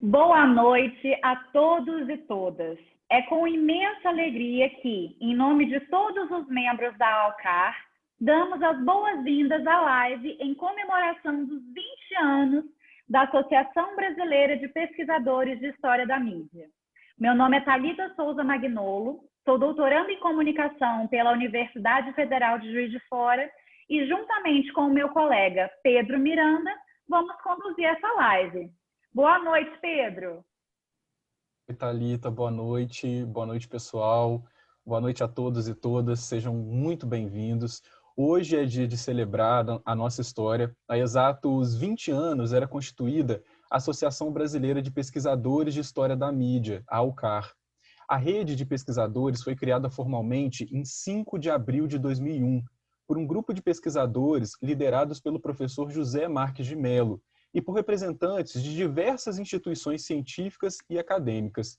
Boa noite a todos e todas. É com imensa alegria que, em nome de todos os membros da ALCAR, damos as boas-vindas à live em comemoração dos 20 anos da Associação Brasileira de Pesquisadores de História da Mídia. Meu nome é Thalita Souza Magnolo, sou doutoranda em comunicação pela Universidade Federal de Juiz de Fora e, juntamente com o meu colega Pedro Miranda, vamos conduzir essa live. Boa noite, Pedro. Oi, Thalita, boa noite, pessoal. Boa noite a todos e todas, sejam muito bem-vindos. Hoje é dia de celebrar a nossa história. Há exatos 20 anos era constituída a Associação Brasileira de Pesquisadores de História da Mídia, a ALCAR. A rede de pesquisadores foi criada formalmente em 5 de abril de 2001, por um grupo de pesquisadores liderados pelo professor José Marques de Mello, e por representantes de diversas instituições científicas e acadêmicas.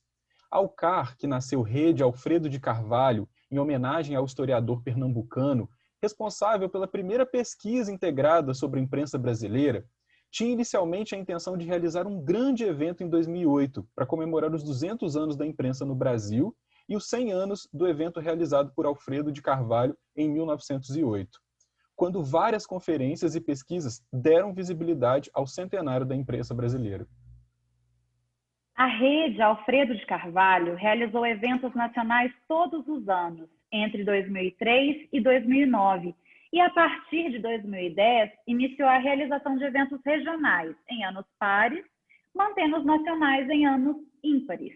A ALCAR, que nasceu Rede Alfredo de Carvalho, em homenagem ao historiador pernambucano, responsável pela primeira pesquisa integrada sobre a imprensa brasileira, tinha inicialmente a intenção de realizar um grande evento em 2008, para comemorar os 200 anos da imprensa no Brasil e os 100 anos do evento realizado por Alfredo de Carvalho em 1908. Quando várias conferências e pesquisas deram visibilidade ao centenário da imprensa brasileira. A rede Alfredo de Carvalho realizou eventos nacionais todos os anos, entre 2003 e 2009, e a partir de 2010 iniciou a realização de eventos regionais em anos pares, mantendo os nacionais em anos ímpares.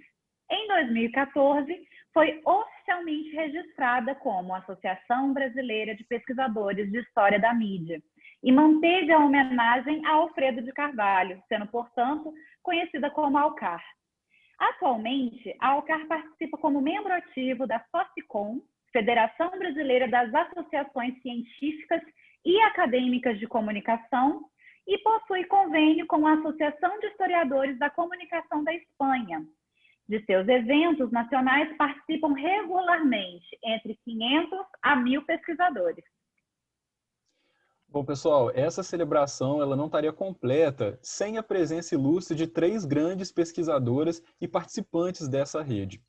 Em 2014, foi oficialmente registrada como Associação Brasileira de Pesquisadores de História da Mídia e manteve a homenagem a Alfredo de Carvalho, sendo, portanto, conhecida como ALCAR. Atualmente, a ALCAR participa como membro ativo da FOSSICOM, Federação Brasileira das Associações Científicas e Acadêmicas de Comunicação, e possui convênio com a Associação de Historiadores da Comunicação da Espanha. De seus eventos nacionais participam regularmente entre 500 a 1.000 pesquisadores. Bom, pessoal, essa celebração ela não estaria completa sem a presença ilustre de 3 grandes pesquisadoras e participantes dessa rede.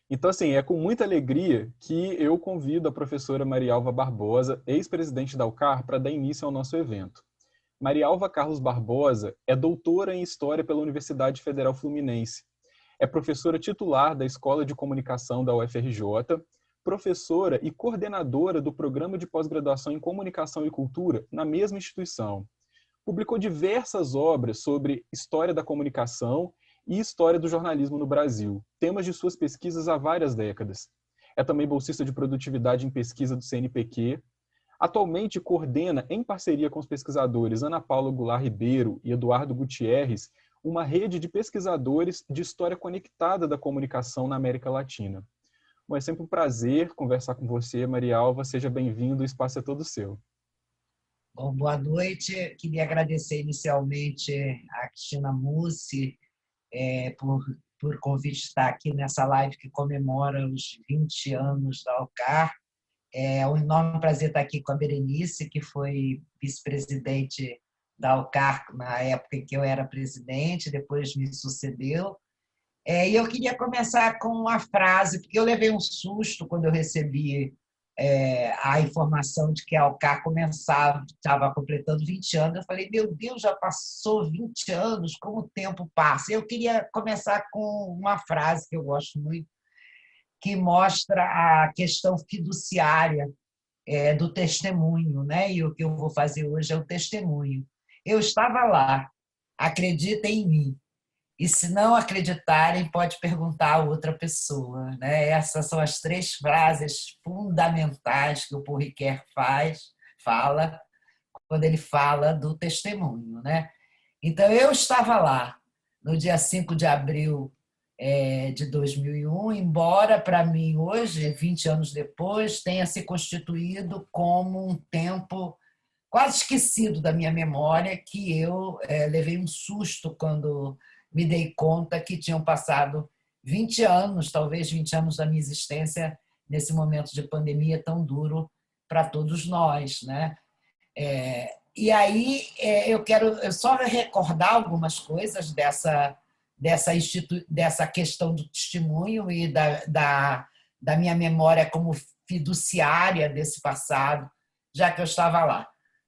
Então, assim, é com muita alegria que eu convido a professora Marialva Barbosa, ex-presidente da ALCAR, para dar início ao nosso evento. Marialva Carlos Barbosa é doutora em História pela Universidade Federal Fluminense. É professora titular da Escola de Comunicação da UFRJ, professora e coordenadora do Programa de Pós-Graduação em Comunicação e Cultura na mesma instituição. Publicou diversas obras sobre história da comunicação e história do jornalismo no Brasil, temas de suas pesquisas há várias décadas. É também bolsista de produtividade em pesquisa do CNPq. Atualmente coordena, em parceria com os pesquisadores Ana Paula Goulart Ribeiro e Eduardo Gutierrez, uma rede de pesquisadores de história conectada da comunicação na América Latina. Bom, é sempre um prazer conversar com você, Marialva. Seja bem-vindo, o espaço é todo seu. Bom, boa noite. Queria agradecer inicialmente a Cristina Mussi por o convite de estar aqui nessa live que comemora os 20 anos da ALCAR. É um enorme prazer estar aqui com a Berenice, que foi vice-presidente da ALCAR na época em que eu era presidente, depois me sucedeu. E eu queria começar com uma frase, porque eu levei um susto quando eu recebi a informação de que a ALCAR estava completando 20 anos. Eu falei, meu Deus, já passou 20 anos, como o tempo passa. Eu queria começar com uma frase que eu gosto muito, que mostra a questão fiduciária do testemunho, né? E o que eu vou fazer hoje é o testemunho. Eu estava lá, acreditem em mim. E se não acreditarem, pode perguntar a outra pessoa, né? Essas são as 3 frases fundamentais que o Paul Ricoeur fala quando ele fala do testemunho, né? Então, eu estava lá no dia 5 de abril de 2001, embora para mim hoje, 20 anos depois, tenha se constituído como um tempo quase esquecido da minha memória, que eu levei um susto quando me dei conta que tinham passado 20 anos, talvez 20 anos da minha existência nesse momento de pandemia tão duro para todos nós, né? E aí eu quero só recordar algumas coisas dessa questão do testemunho e da minha memória como fiduciária desse passado, já que eu estava lá.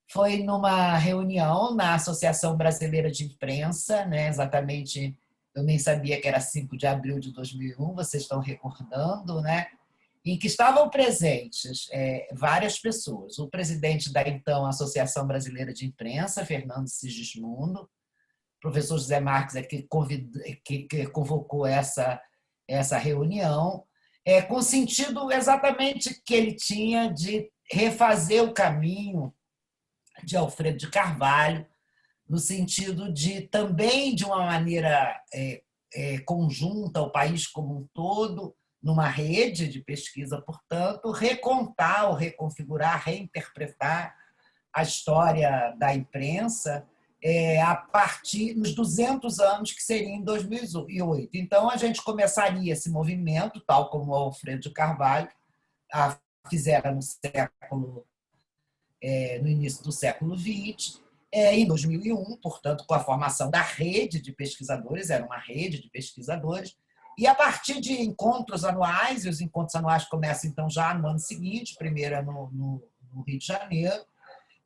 Foi numa reunião na Associação Brasileira de Imprensa, né? Exatamente, eu nem sabia que era 5 de abril de 2001, vocês estão recordando, né? Em que estavam presentes várias pessoas. O presidente da, então, Associação Brasileira de Imprensa, Fernando Sigismundo, o professor José Marques que convocou essa reunião, com o sentido exatamente que ele tinha de refazer o caminho de Alfredo de Carvalho, no sentido de também, de uma maneira conjunta, o país como um todo, numa rede de pesquisa, portanto, recontar ou reconfigurar, reinterpretar a história da imprensa a partir dos 200 anos que seria em 2008. Então, a gente começaria esse movimento, tal como o Alfredo de Carvalho fizeram no início do século XX, em 2001, portanto, com a formação da rede de pesquisadores, era uma rede de pesquisadores, e a partir de encontros anuais, e os encontros anuais começam então já no ano seguinte, primeiro é no Rio de Janeiro,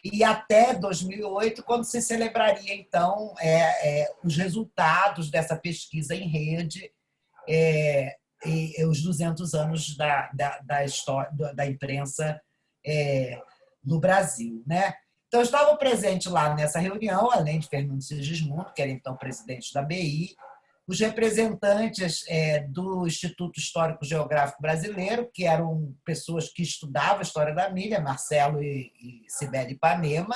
e até 2008, quando se celebraria então os resultados dessa pesquisa em rede, e os 200 anos da história da imprensa no Brasil, né? Então, eu estava presente lá nessa reunião, além de Fernando Sigismundo, que era então presidente da BI, os representantes do Instituto Histórico Geográfico Brasileiro, que eram pessoas que estudavam a história da mídia, Marcelo e Cibele Ipanema,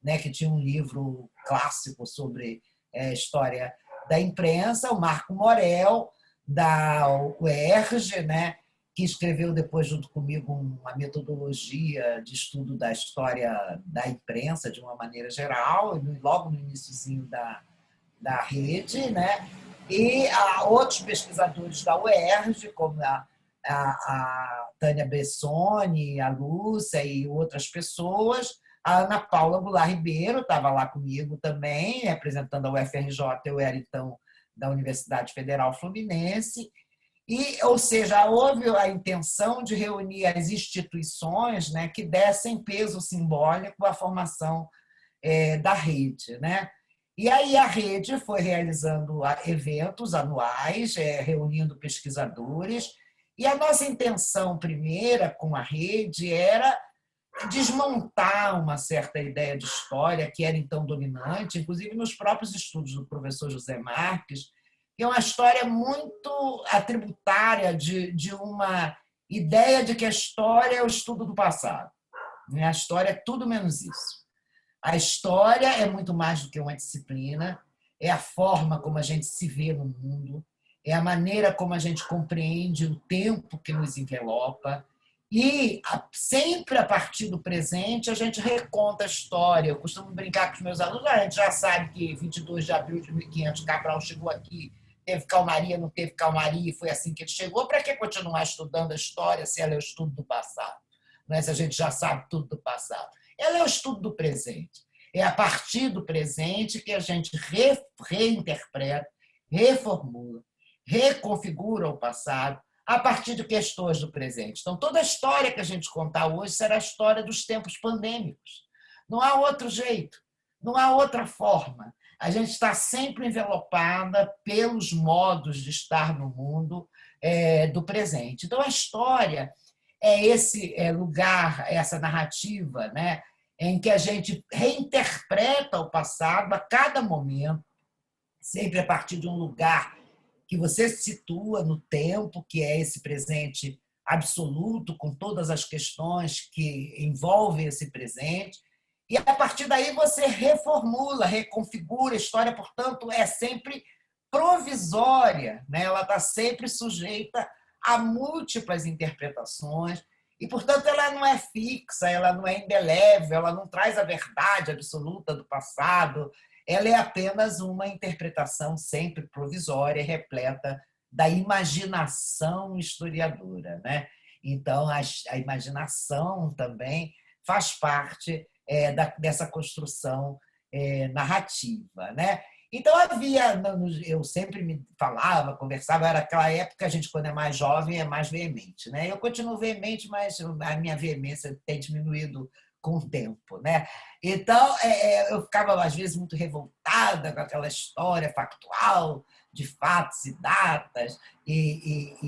né, que tinha um livro clássico sobre a história da imprensa, o Marco Morel, da UERJ, né, que escreveu depois, junto comigo, uma metodologia de estudo da história da imprensa, de uma maneira geral, logo no iniciozinho da rede, né? E outros pesquisadores da UERJ, como a Tânia Bessoni, a Lúcia e outras pessoas. A Ana Paula Goulart Ribeiro estava lá comigo também, representando a UFRJ, eu era, então, da Universidade Federal Fluminense. Ou seja, houve a intenção de reunir as instituições, né, que dessem peso simbólico à formação da rede, né? E aí a rede foi realizando eventos anuais, reunindo pesquisadores, e a nossa intenção primeira com a rede era desmontar uma certa ideia de história que era então dominante, inclusive nos próprios estudos do professor José Marques, que é uma história muito atributária de uma ideia de que a história é o estudo do passado. A história é tudo menos isso. A história é muito mais do que uma disciplina, é a forma como a gente se vê no mundo, é a maneira como a gente compreende o tempo que nos envelopa, e sempre a partir do presente a gente reconta a história. Eu costumo brincar com os meus alunos, a gente já sabe que 22 de abril de 1500 Cabral chegou aqui, teve calmaria, não teve calmaria, e foi assim que ele chegou. Para que continuar estudando a história se ela é o estudo do passado? Não é, se a gente já sabe tudo do passado. Ela é o estudo do presente. É a partir do presente que a gente reinterpreta, reformula, reconfigura o passado a partir de questões do presente. Então, toda a história que a gente contar hoje será a história dos tempos pandêmicos. Não há outro jeito, não há outra forma. A gente está sempre envelopada pelos modos de estar no mundo do presente. Então, a história é esse lugar, essa narrativa, né, em que a gente reinterpreta o passado a cada momento, sempre a partir de um lugar que você se situa no tempo, que é esse presente absoluto, com todas as questões que envolvem esse presente, e a partir daí você reformula, reconfigura. A história, portanto, é sempre provisória, né? Ela está sempre sujeita a múltiplas interpretações, e, portanto, ela não é fixa, ela não é indelével, ela não traz a verdade absoluta do passado, ela é apenas uma interpretação sempre provisória, repleta da imaginação historiadora, né? Então, a imaginação também faz parte dessa construção narrativa, né? Então havia, eu sempre me falava, conversava, era aquela época, a gente quando é mais jovem é mais veemente, né? Eu continuo veemente, mas a minha veemência tem diminuído com o tempo, né? Então eu ficava às vezes muito revoltada com aquela história factual de fatos e datas e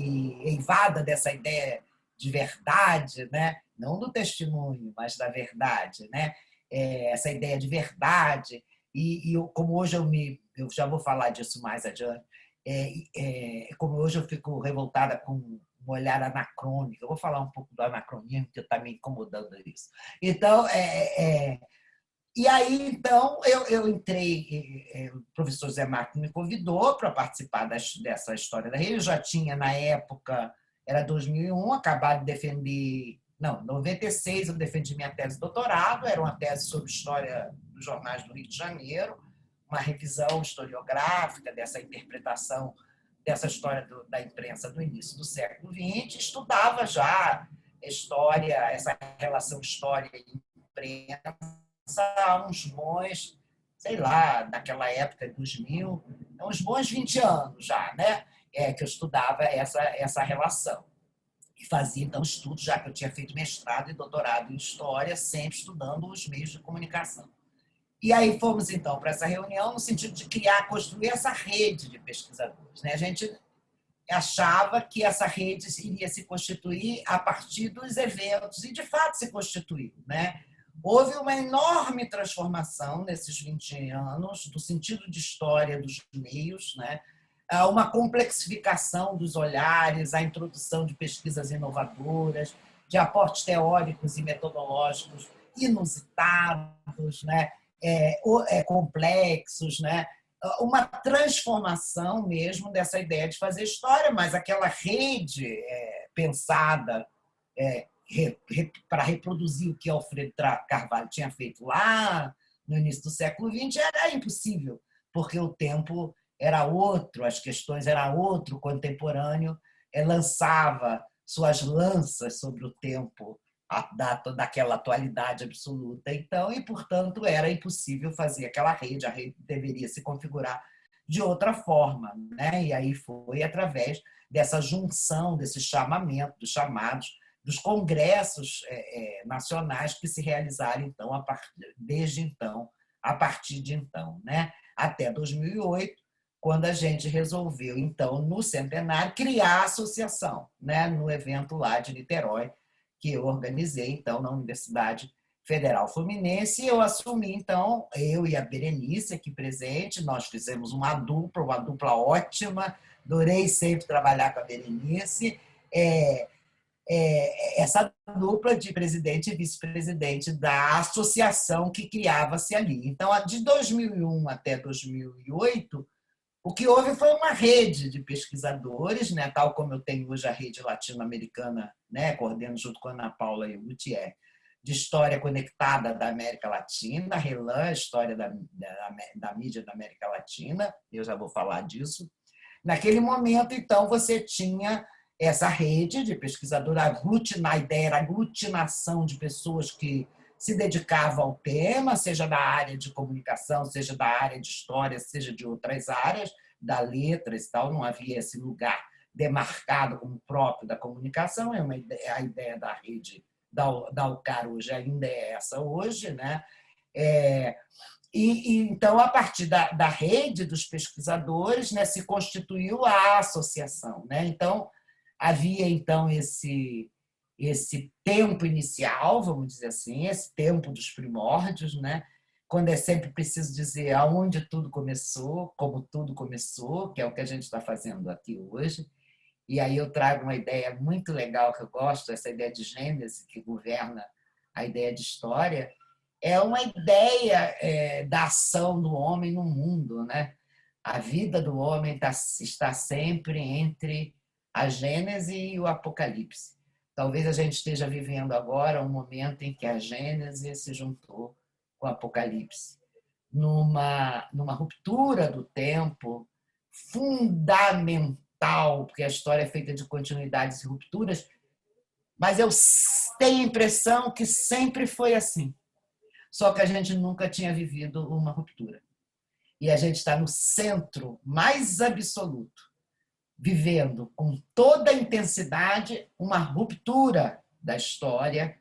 eivada dessa ideia de verdade, né? Não do testemunho, mas da verdade, né? Essa ideia de verdade. Como hoje eu já vou falar disso mais adiante, como hoje eu fico revoltada com um olhar anacrônico, eu vou falar um pouco do anacronismo, que está me incomodando isso. Então, e aí, então, eu entrei, o professor Zé Marco me convidou para participar dessa história da rede. Eu já tinha, na época, era 2001, acabado de defender. Não, em 96 eu defendi minha tese de doutorado, era uma tese sobre história dos jornais do Rio de Janeiro, uma revisão historiográfica dessa interpretação dessa história da imprensa do início do século XX. Estudava já história, essa relação história e imprensa há uns bons, sei lá, naquela época, 2000, uns bons 20 anos já, né? Que eu estudava essa relação. E fazia, então, estudos, já que eu tinha feito mestrado e doutorado em História, sempre estudando os meios de comunicação. E aí fomos, então, para essa reunião no sentido de construir essa rede de pesquisadores, né? A gente achava que essa rede iria se constituir a partir dos eventos, e, de fato, se constituiu, né? Houve uma enorme transformação nesses 20 anos do sentido de história dos meios, né? Uma complexificação dos olhares, a introdução de pesquisas inovadoras, de aportes teóricos e metodológicos inusitados, né? Complexos, né? Uma transformação mesmo dessa ideia de fazer história, mas aquela rede pensada para reproduzir o que Alfredo Carvalho tinha feito lá no início do século XX era impossível, porque o tempo era outro, as questões eram outro, o contemporâneo lançava suas lanças sobre o tempo daquela atualidade absoluta. Então, e, portanto, era impossível fazer aquela rede, a rede deveria se configurar de outra forma, né? E aí foi através dessa junção, desse chamamento, dos chamados, dos congressos nacionais que se realizaram então desde então, a partir de então, né? Até 2008, quando a gente resolveu então no centenário criar a associação, né? No evento lá de Niterói que eu organizei então na Universidade Federal Fluminense, e eu assumi então, eu e a Berenice aqui presente, nós fizemos uma dupla ótima, adorei sempre trabalhar com a Berenice. Essa dupla de presidente e vice-presidente da associação que criava-se ali. Então, de 2001 até 2008, o que houve foi uma rede de pesquisadores, né, tal como eu tenho hoje a rede latino-americana, né, coordeno junto com a Ana Paula e o Gutierre, de história conectada da América Latina, a RELAM, história da mídia da América Latina, eu já vou falar disso. Naquele momento, então, você tinha essa rede de pesquisadores, a ideia era a aglutinação de pessoas que se dedicavam ao tema, seja da área de comunicação, seja da área de história, seja de outras áreas, da letras e tal, não havia esse lugar demarcado como próprio da comunicação, a ideia da rede da UCAR hoje ainda é essa hoje, né? Então, a partir da rede dos pesquisadores, né, se constituiu a associação, né? Então, havia então esse tempo inicial, vamos dizer assim, esse tempo dos primórdios, né? Quando é sempre preciso dizer aonde tudo começou, como tudo começou, que é o que a gente está fazendo aqui hoje. E aí eu trago uma ideia muito legal que eu gosto, essa ideia de gênese que governa a ideia de história, é uma ideia da ação do homem no mundo, né? A vida do homem está sempre entre a Gênese e o Apocalipse. Talvez a gente esteja vivendo agora um momento em que a Gênese se juntou com o Apocalipse, numa ruptura do tempo fundamental, porque a história é feita de continuidades e rupturas, mas eu tenho a impressão que sempre foi assim, só que a gente nunca tinha vivido uma ruptura. e a gente está no centro mais absoluto, vivendo com toda a intensidade uma ruptura da história,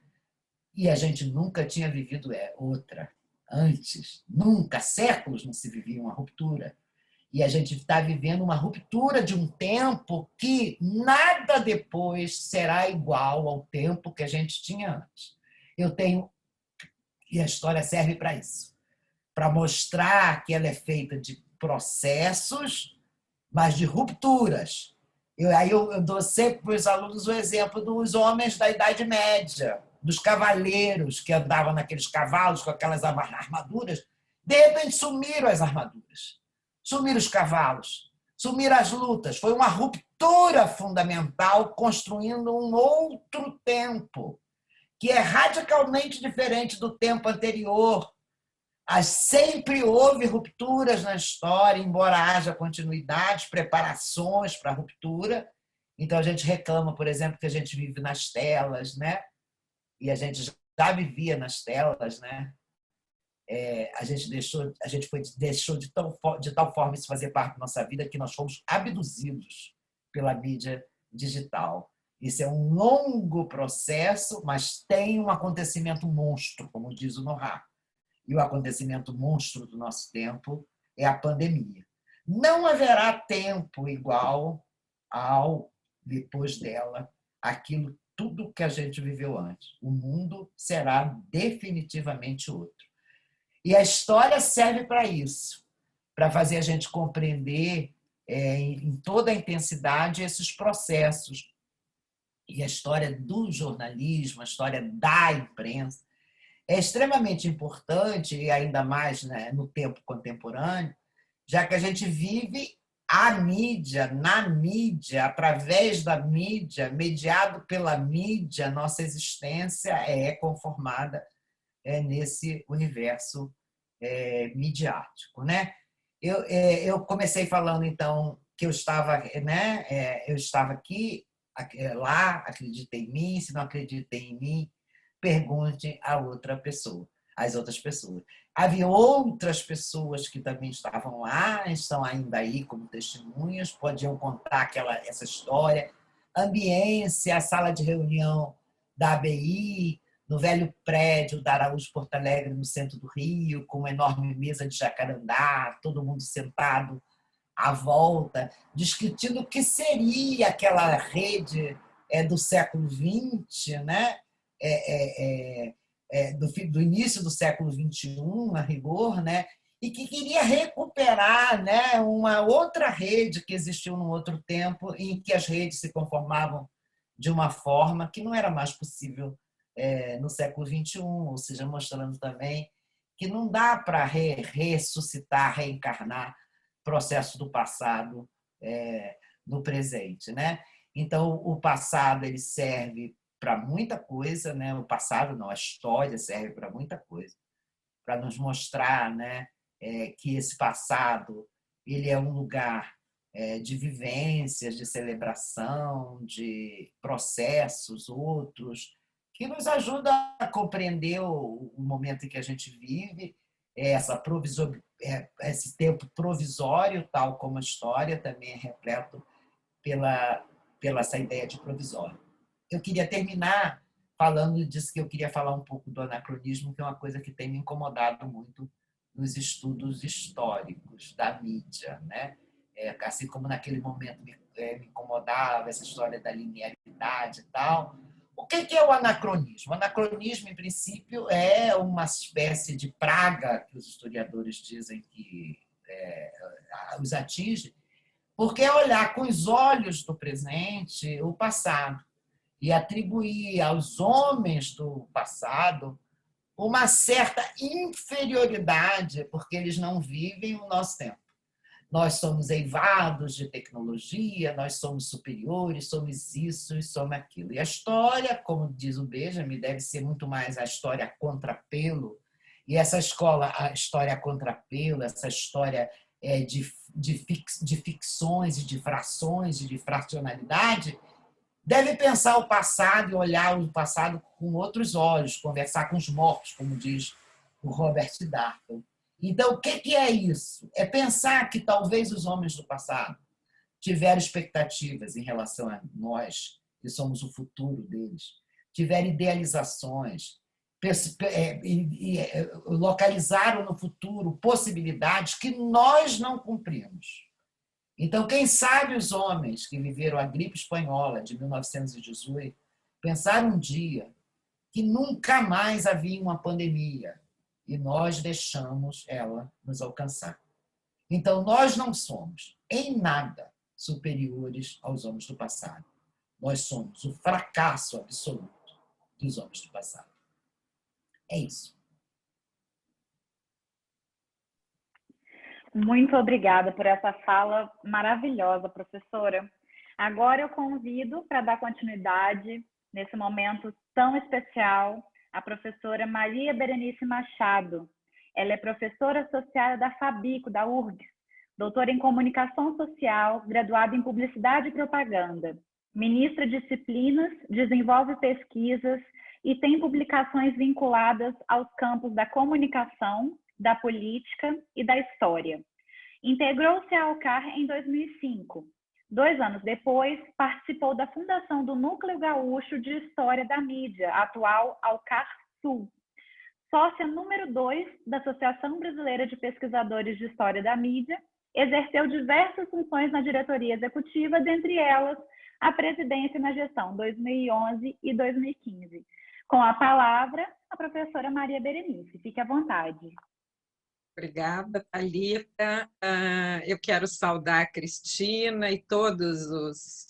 e a gente nunca tinha vivido outra antes. Nunca, séculos não se vivia uma ruptura. E a gente está vivendo uma ruptura de um tempo que nada depois será igual ao tempo que a gente tinha antes. Eu tenho... E a história serve para isso, para mostrar que ela é feita de processos, mas de rupturas. Eu dou sempre para os alunos o exemplo dos homens da Idade Média, dos cavaleiros que andavam naqueles cavalos com aquelas armaduras. De repente sumiram as armaduras, sumiram os cavalos, sumiram as lutas. Foi uma ruptura fundamental construindo um outro tempo, que é radicalmente diferente do tempo anterior. Sempre houve rupturas na história, embora haja continuidades, preparações para a ruptura. Então, a gente reclama, por exemplo, que a gente vive nas telas, né? E a gente já vivia nas telas, né? A gente deixou de tal forma isso fazer parte da nossa vida que nós fomos abduzidos pela mídia digital. Isso é um longo processo, mas tem um acontecimento monstro, como diz o Nohar. E o acontecimento monstro do nosso tempo é a pandemia. Não haverá tempo igual ao depois dela, aquilo tudo que a gente viveu antes. O mundo será definitivamente outro. E a história serve para isso, para fazer a gente compreender em toda a intensidade esses processos. E a história do jornalismo, a história da imprensa, é extremamente importante, e ainda mais, né, no tempo contemporâneo, já que a gente vive a mídia, na mídia, através da mídia, mediado pela mídia, nossa existência é conformada nesse universo midiático, né? Eu comecei falando, então, que eu estava, né, eu estava aqui, lá, acredita em mim, se não acredita em mim, pergunte a outra pessoa, às outras pessoas. Havia outras pessoas que também estavam lá, estão ainda aí como testemunhas, podiam contar essa história. Ambiência, a sala de reunião da ABI, no velho prédio da Araújo Porto Alegre, no centro do Rio, com uma enorme mesa de jacarandá, todo mundo sentado à volta, discutindo o que seria aquela rede do século XX, né? Do início do século XXI, a rigor, né? E que queria recuperar, né, uma outra rede que existiu num outro tempo, em que as redes se conformavam de uma forma que não era mais possível no século XXI, ou seja, mostrando também que não dá para ressuscitar, reencarnar processo do passado no presente, né? Então, o passado ele serve para muita coisa, né? O passado não, a história serve para muita coisa, para nos mostrar, né, que esse passado ele é um lugar de vivências, de celebração, de processos outros, que nos ajuda a compreender o momento em que a gente vive, esse tempo provisório, tal como a história também é repleto pela essa ideia de provisório. Eu queria terminar falando disso, que eu queria falar um pouco do anacronismo, que é uma coisa que tem me incomodado muito nos estudos históricos da mídia, né? Assim como naquele momento me incomodava essa história da linearidade e tal. O que é o anacronismo? O anacronismo, em princípio, é uma espécie de praga que os historiadores dizem que os atinge, porque é olhar com os olhos do presente o passado e atribuir aos homens do passado uma certa inferioridade, porque eles não vivem o nosso tempo. Nós somos eivados de tecnologia, nós somos superiores, somos isso e somos aquilo. E a história, como diz o Benjamin, deve ser muito mais a história a contrapelo. E essa escola, a história a contrapelo, essa história de ficções e de frações e de fracionalidade, deve pensar o passado e olhar o passado com outros olhos, conversar com os mortos, como diz o Robert Darnton. Então, o que é isso? É pensar que talvez os homens do passado tiveram expectativas em relação a nós, que somos o futuro deles, tiveram idealizações, localizaram no futuro possibilidades que nós não cumprimos. Então, quem sabe os homens que viveram a gripe espanhola de 1918 pensaram um dia que nunca mais havia uma pandemia e nós deixamos ela nos alcançar. Então, nós não somos, em nada, superiores aos homens do passado. Nós somos o fracasso absoluto dos homens do passado. É isso. Muito obrigada por essa fala maravilhosa, professora. Agora eu convido para dar continuidade nesse momento tão especial a professora Maria Berenice Machado. Ela é professora associada da FABICO, da URGS, doutora em Comunicação Social, graduada em Publicidade e Propaganda, ministra disciplinas, desenvolve pesquisas e tem publicações vinculadas aos campos da comunicação, da política e da história. Integrou-se à ALCAR em 2005. 2 anos depois, participou da fundação do Núcleo Gaúcho de História da Mídia, atual ALCAR Sul. Sócia número 2 da Associação Brasileira de Pesquisadores de História da Mídia, exerceu diversas funções na diretoria executiva, dentre elas a presidência na gestão 2011 e 2015. Com a palavra, a professora Maria Berenice. Fique à vontade. Obrigada, Thalita. Eu quero saudar a Cristina e todos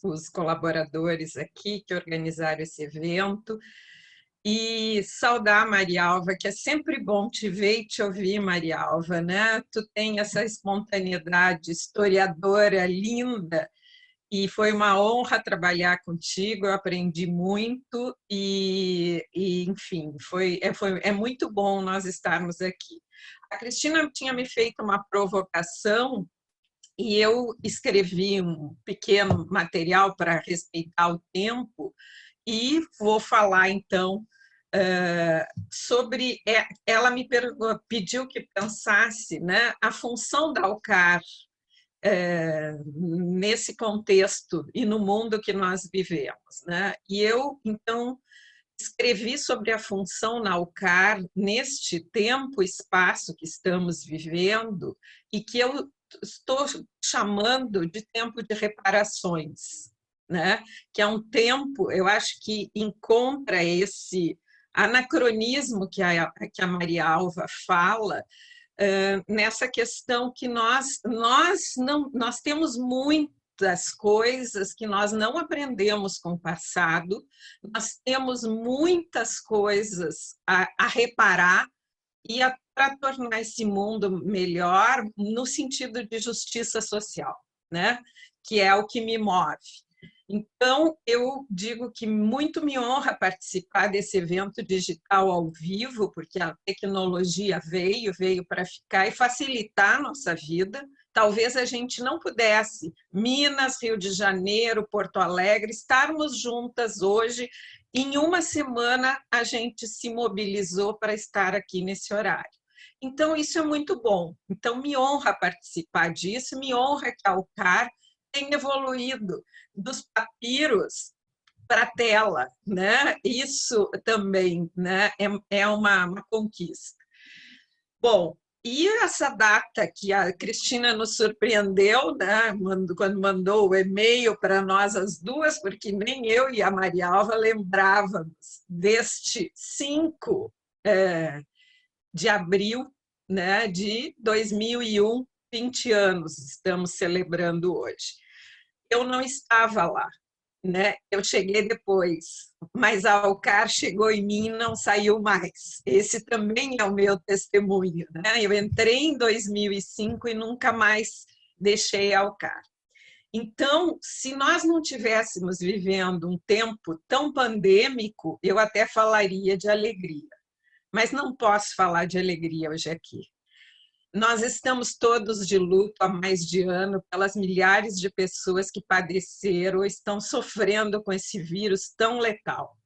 os colaboradores aqui que organizaram esse evento e saudar a Marialva, que é sempre bom te ver e te ouvir, Marialva, né? Tu tem essa espontaneidade historiadora linda e foi uma honra trabalhar contigo, eu aprendi muito enfim, é muito bom nós estarmos aqui. A Cristina tinha me feito uma provocação e eu escrevi um pequeno material para respeitar o tempo e vou falar, então, sobre... Ela me pediu que pensasse, né, a função da ALCAR nesse contexto e no mundo que nós vivemos, né? E eu, então, escrevi sobre a função na ALCAR neste tempo e espaço que estamos vivendo e que eu estou chamando de tempo de reparações, né? Que é um tempo, eu acho que encontra esse anacronismo que a Maria Alva fala, nessa questão que nós temos muitas coisas que nós não aprendemos com o passado, nós temos muitas coisas a reparar e para tornar esse mundo melhor no sentido de justiça social, né? Que é o que me move. Então, eu digo que muito me honra participar desse evento digital ao vivo, porque a tecnologia veio para ficar e facilitar a nossa vida. Talvez a gente não pudesse, Minas, Rio de Janeiro, Porto Alegre, estarmos juntas hoje. Em uma semana, a gente se mobilizou para estar aqui nesse horário. Então, isso é muito bom. Então, me honra participar disso, me honra que a ALCAR tenha evoluído dos papiros para a tela, né? Isso também, né, é uma conquista. Bom, e essa data que a Cristina nos surpreendeu, né, quando mandou o e-mail para nós as duas, porque nem eu e a Maria Alva lembrávamos deste 5 de abril, né, de 2001, 20 anos estamos celebrando hoje. Eu não estava lá, né? Eu cheguei depois, mas a ALCAR chegou em mim e não saiu mais. Esse também é o meu testemunho, né? Eu entrei em 2005 e nunca mais deixei a ALCAR. Então, se nós não tivéssemos vivendo um tempo tão pandêmico, eu até falaria de alegria, mas não posso falar de alegria hoje aqui. Nós estamos todos de luto há mais de ano pelas milhares de pessoas que padeceram ou estão sofrendo com esse vírus tão letal.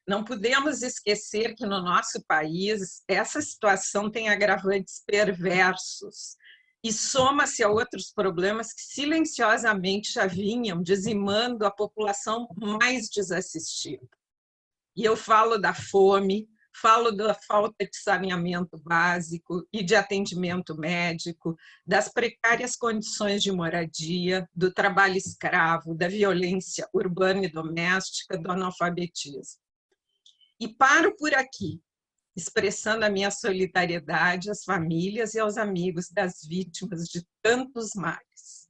Não podemos esquecer que no nosso país essa situação tem agravantes perversos e soma-se a outros problemas que silenciosamente já vinham dizimando a população mais desassistida. E eu falo da fome, falo da falta de saneamento básico e de atendimento médico, das precárias condições de moradia, do trabalho escravo, da violência urbana e doméstica, do analfabetismo. E paro por aqui, expressando a minha solidariedade às famílias e aos amigos das vítimas de tantos males.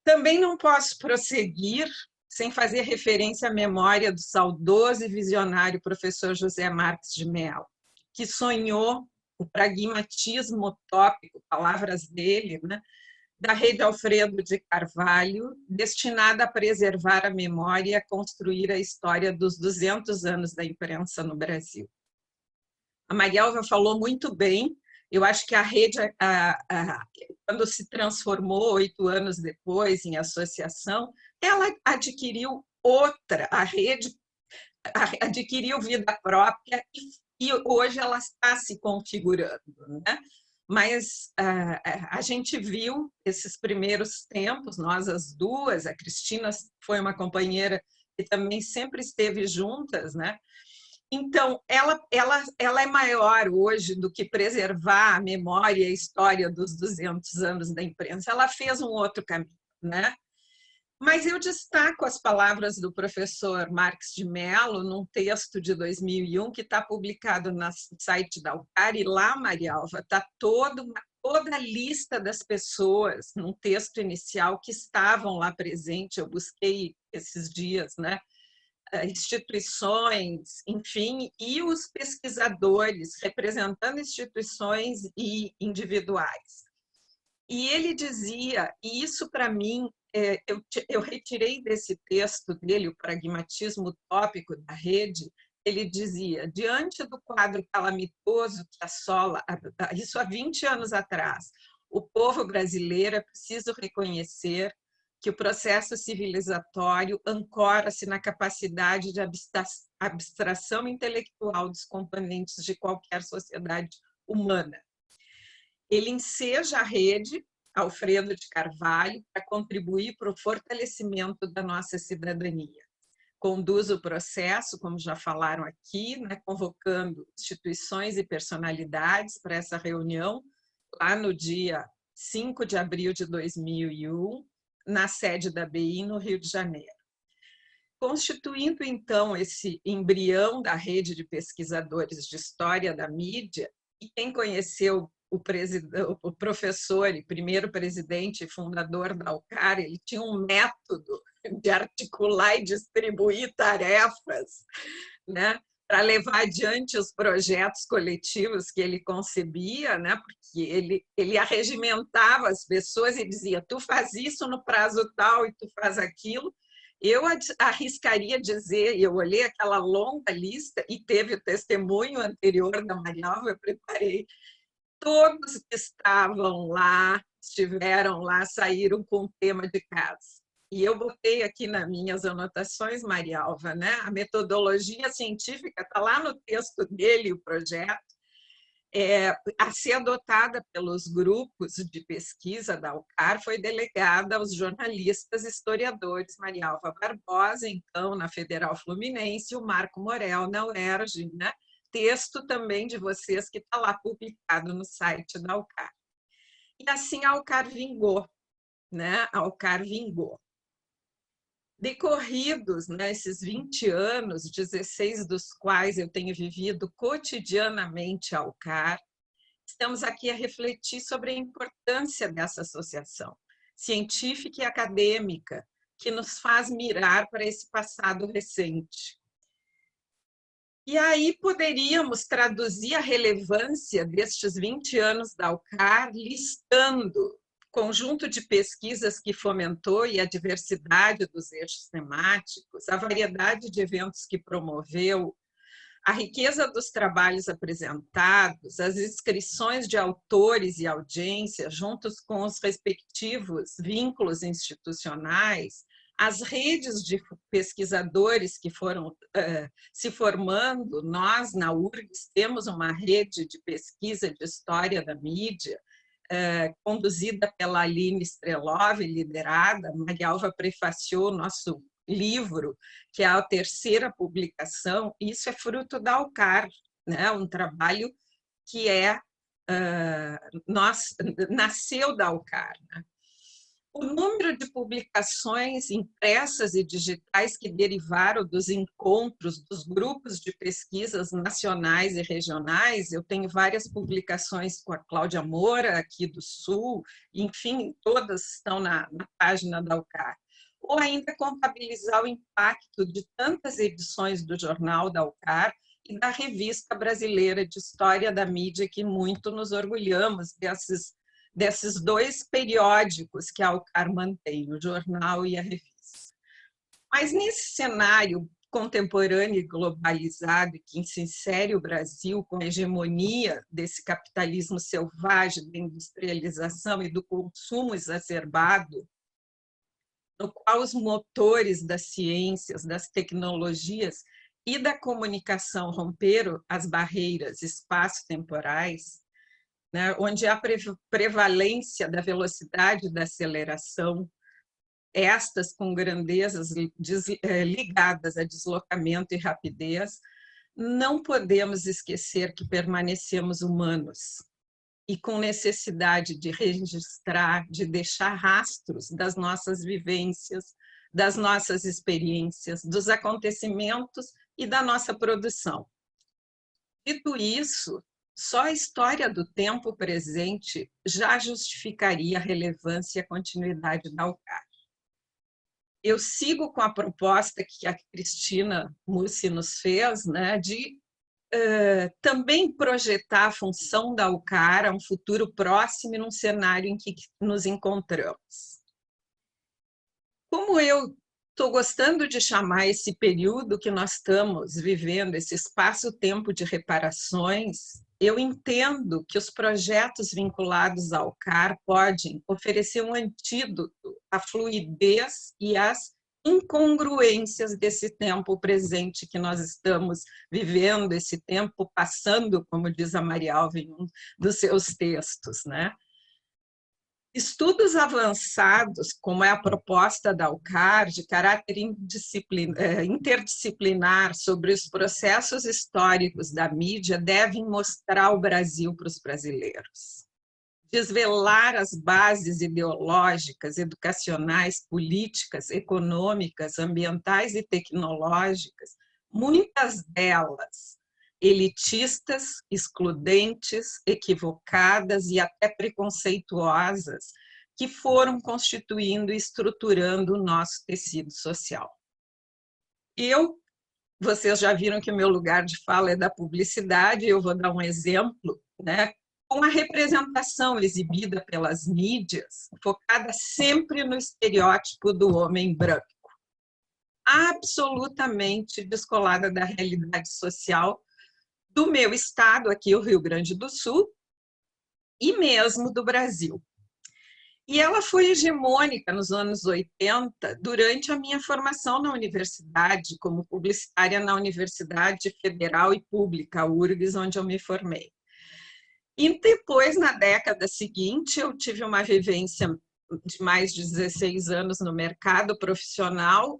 Também não posso prosseguir sem fazer referência à memória do saudoso e visionário professor José Marques de Mello, que sonhou o pragmatismo utópico, palavras dele, né, da Rede Alfredo de Carvalho, destinada a preservar a memória e a construir a história dos 200 anos da imprensa no Brasil. A Marialva falou muito bem. Eu acho que a rede, quando se transformou 8 anos depois em associação, ela adquiriu a rede adquiriu vida própria e hoje ela está se configurando, né? Mas a gente viu esses primeiros tempos, nós as duas, a Cristina foi uma companheira que também sempre esteve juntas, né? Então, ela é maior hoje do que preservar a memória e a história dos 200 anos da imprensa. Ela fez um outro caminho, né? Mas eu destaco as palavras do professor Marques de Mello num texto de 2001 que está publicado no site da UCAR, e lá, Marialva, está toda a lista das pessoas, num texto inicial, que estavam lá presentes. Eu busquei esses dias, né? Instituições, enfim, e os pesquisadores representando instituições e individuais. E ele dizia, e isso para mim, eu retirei desse texto dele, o pragmatismo utópico da rede, ele dizia, diante do quadro calamitoso que assola, isso há 20 anos atrás, o povo brasileiro é preciso reconhecer que o processo civilizatório ancora-se na capacidade de abstração intelectual dos componentes de qualquer sociedade humana. Ele enseja a rede Alfredo de Carvalho para contribuir para o fortalecimento da nossa cidadania. Conduz o processo, como já falaram aqui, né, convocando instituições e personalidades para essa reunião, lá no dia 5 de abril de 2001, na sede da BI, no Rio de Janeiro. Constituindo, então, esse embrião da rede de pesquisadores de história da mídia, e quem conheceu o professor e primeiro presidente e fundador da UCAR, ele tinha um método de articular e distribuir tarefas, né, para levar adiante os projetos coletivos que ele concebia, né, porque ele arregimentava as pessoas e dizia, tu faz isso no prazo tal e tu faz aquilo. Eu arriscaria dizer, eu olhei aquela longa lista e teve o testemunho anterior da Marialva, eu preparei, todos que estavam lá, estiveram lá, saíram com o tema de casa. E eu botei aqui nas minhas anotações, Marialva, né? A metodologia científica está lá no texto dele, o projeto, a ser adotada pelos grupos de pesquisa da UCAR, foi delegada aos jornalistas historiadores, Marialva Barbosa, então, na Federal Fluminense, e o Marco Morel, na UERJ, né? Texto também de vocês que está lá publicado no site da UCAR. E assim a UCAR vingou, né? A UCAR vingou. Decorridos, né, esses 20 anos, 16 dos quais eu tenho vivido cotidianamente a UCAR, estamos aqui a refletir sobre a importância dessa associação científica e acadêmica que nos faz mirar para esse passado recente. E aí poderíamos traduzir a relevância destes 20 anos da UCAR listando conjunto de pesquisas que fomentou e a diversidade dos eixos temáticos, a variedade de eventos que promoveu, a riqueza dos trabalhos apresentados, as inscrições de autores e audiência, juntos com os respectivos vínculos institucionais, As redes de pesquisadores que foram se formando, nós, na URGS, temos uma rede de pesquisa de história da mídia, conduzida pela Aline Strelov, liderada. Maria Alva prefaciou o nosso livro, que é a 3ª publicação. Isso é fruto da ALCAR, né? Um trabalho que nasceu da ALCAR, né? O número de publicações impressas e digitais que derivaram dos encontros dos grupos de pesquisas nacionais e regionais, eu tenho várias publicações com a Cláudia Moura, aqui do Sul, enfim, todas estão na página da ALCAR. Ou ainda contabilizar o impacto de tantas edições do jornal da ALCAR e da Revista Brasileira de História da Mídia, que muito nos orgulhamos desses 2 periódicos que a ALCAR mantém, o jornal e a revista. Mas nesse cenário contemporâneo e globalizado, que se insere o Brasil com a hegemonia desse capitalismo selvagem, da industrialização e do consumo exacerbado, no qual os motores das ciências, das tecnologias e da comunicação romperam as barreiras espaço-temporais, né, onde há prevalência da velocidade da aceleração, estas com grandezas ligadas a deslocamento e rapidez, não podemos esquecer que permanecemos humanos e com necessidade de registrar, de deixar rastros das nossas vivências, das nossas experiências, dos acontecimentos e da nossa produção. Dito isso, só a história do tempo presente já justificaria a relevância e a continuidade da ALCAR. Eu sigo com a proposta que a Cristina Mussi nos fez, né, de também projetar a função da ALCAR a um futuro próximo e num cenário em que nos encontramos. Como eu estou gostando de chamar esse período que nós estamos vivendo, esse espaço-tempo de reparações, eu entendo que os projetos vinculados ao ALCAR podem oferecer um antídoto à fluidez e às incongruências desse tempo presente que nós estamos vivendo, esse tempo passando, como diz a Maria Alva em um dos seus textos, né? Estudos avançados, como é a proposta da ALCAR, de caráter interdisciplinar sobre os processos históricos da mídia, devem mostrar o Brasil para os brasileiros. Desvelar as bases ideológicas, educacionais, políticas, econômicas, ambientais e tecnológicas, muitas delas elitistas, excludentes, equivocadas e até preconceituosas, que foram constituindo e estruturando o nosso tecido social. Vocês já viram que o meu lugar de fala é da publicidade, eu vou dar um exemplo, né? Com a representação exibida pelas mídias, focada sempre no estereótipo do homem branco, absolutamente descolada da realidade social do meu estado, aqui o Rio Grande do Sul, e mesmo do Brasil. E ela foi hegemônica nos anos 80, durante a minha formação na universidade, como publicitária na Universidade Federal e Pública, a URGS, onde eu me formei. E depois, na década seguinte, eu tive uma vivência de mais de 16 anos no mercado profissional,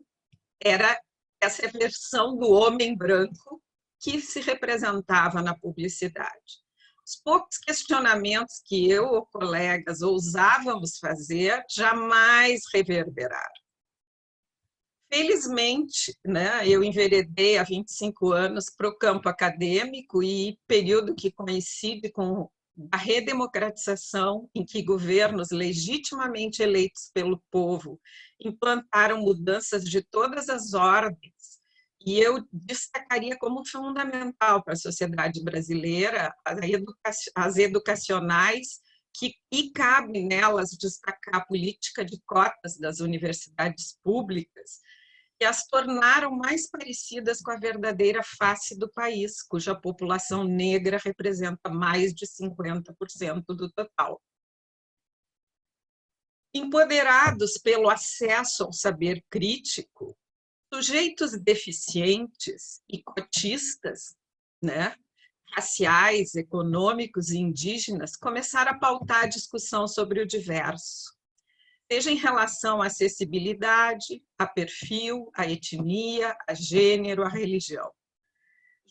era essa versão do homem branco que se representava na publicidade. Os poucos questionamentos que eu ou colegas ousávamos fazer jamais reverberaram. Felizmente, né, eu enveredei há 25 anos para o campo acadêmico e período que coincide com a redemocratização, em que governos legitimamente eleitos pelo povo implantaram mudanças de todas as ordens, e eu destacaria como fundamental para a sociedade brasileira as educacionais, e cabe nelas destacar a política de cotas das universidades públicas, que as tornaram mais parecidas com a verdadeira face do país, cuja população negra representa mais de 50% do total. Empoderados pelo acesso ao saber crítico, sujeitos deficientes e cotistas, né, raciais, econômicos e indígenas começaram a pautar a discussão sobre o diverso, seja em relação à acessibilidade, a perfil, a etnia, a gênero, a religião.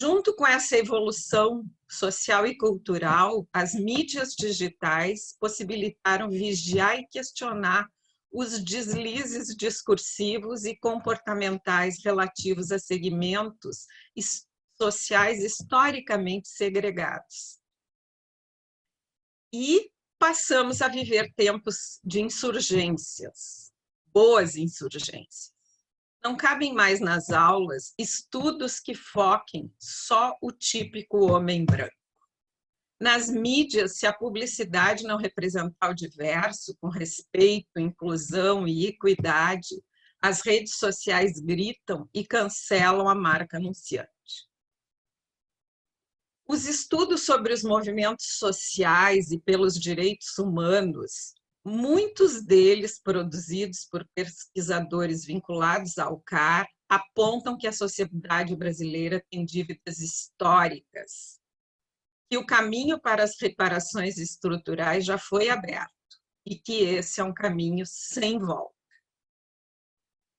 Junto com essa evolução social e cultural, as mídias digitais possibilitaram vigiar e questionar os deslizes discursivos e comportamentais relativos a segmentos sociais historicamente segregados. E passamos a viver tempos de insurgências, boas insurgências. Não cabem mais nas aulas estudos que foquem só o típico homem branco. Nas mídias, se a publicidade não representar o diverso, com respeito, inclusão e equidade, as redes sociais gritam e cancelam a marca anunciante. Os estudos sobre os movimentos sociais e pelos direitos humanos, muitos deles produzidos por pesquisadores vinculados ao CAR, apontam que a sociedade brasileira tem dívidas históricas, que o caminho para as reparações estruturais já foi aberto e que esse é um caminho sem volta.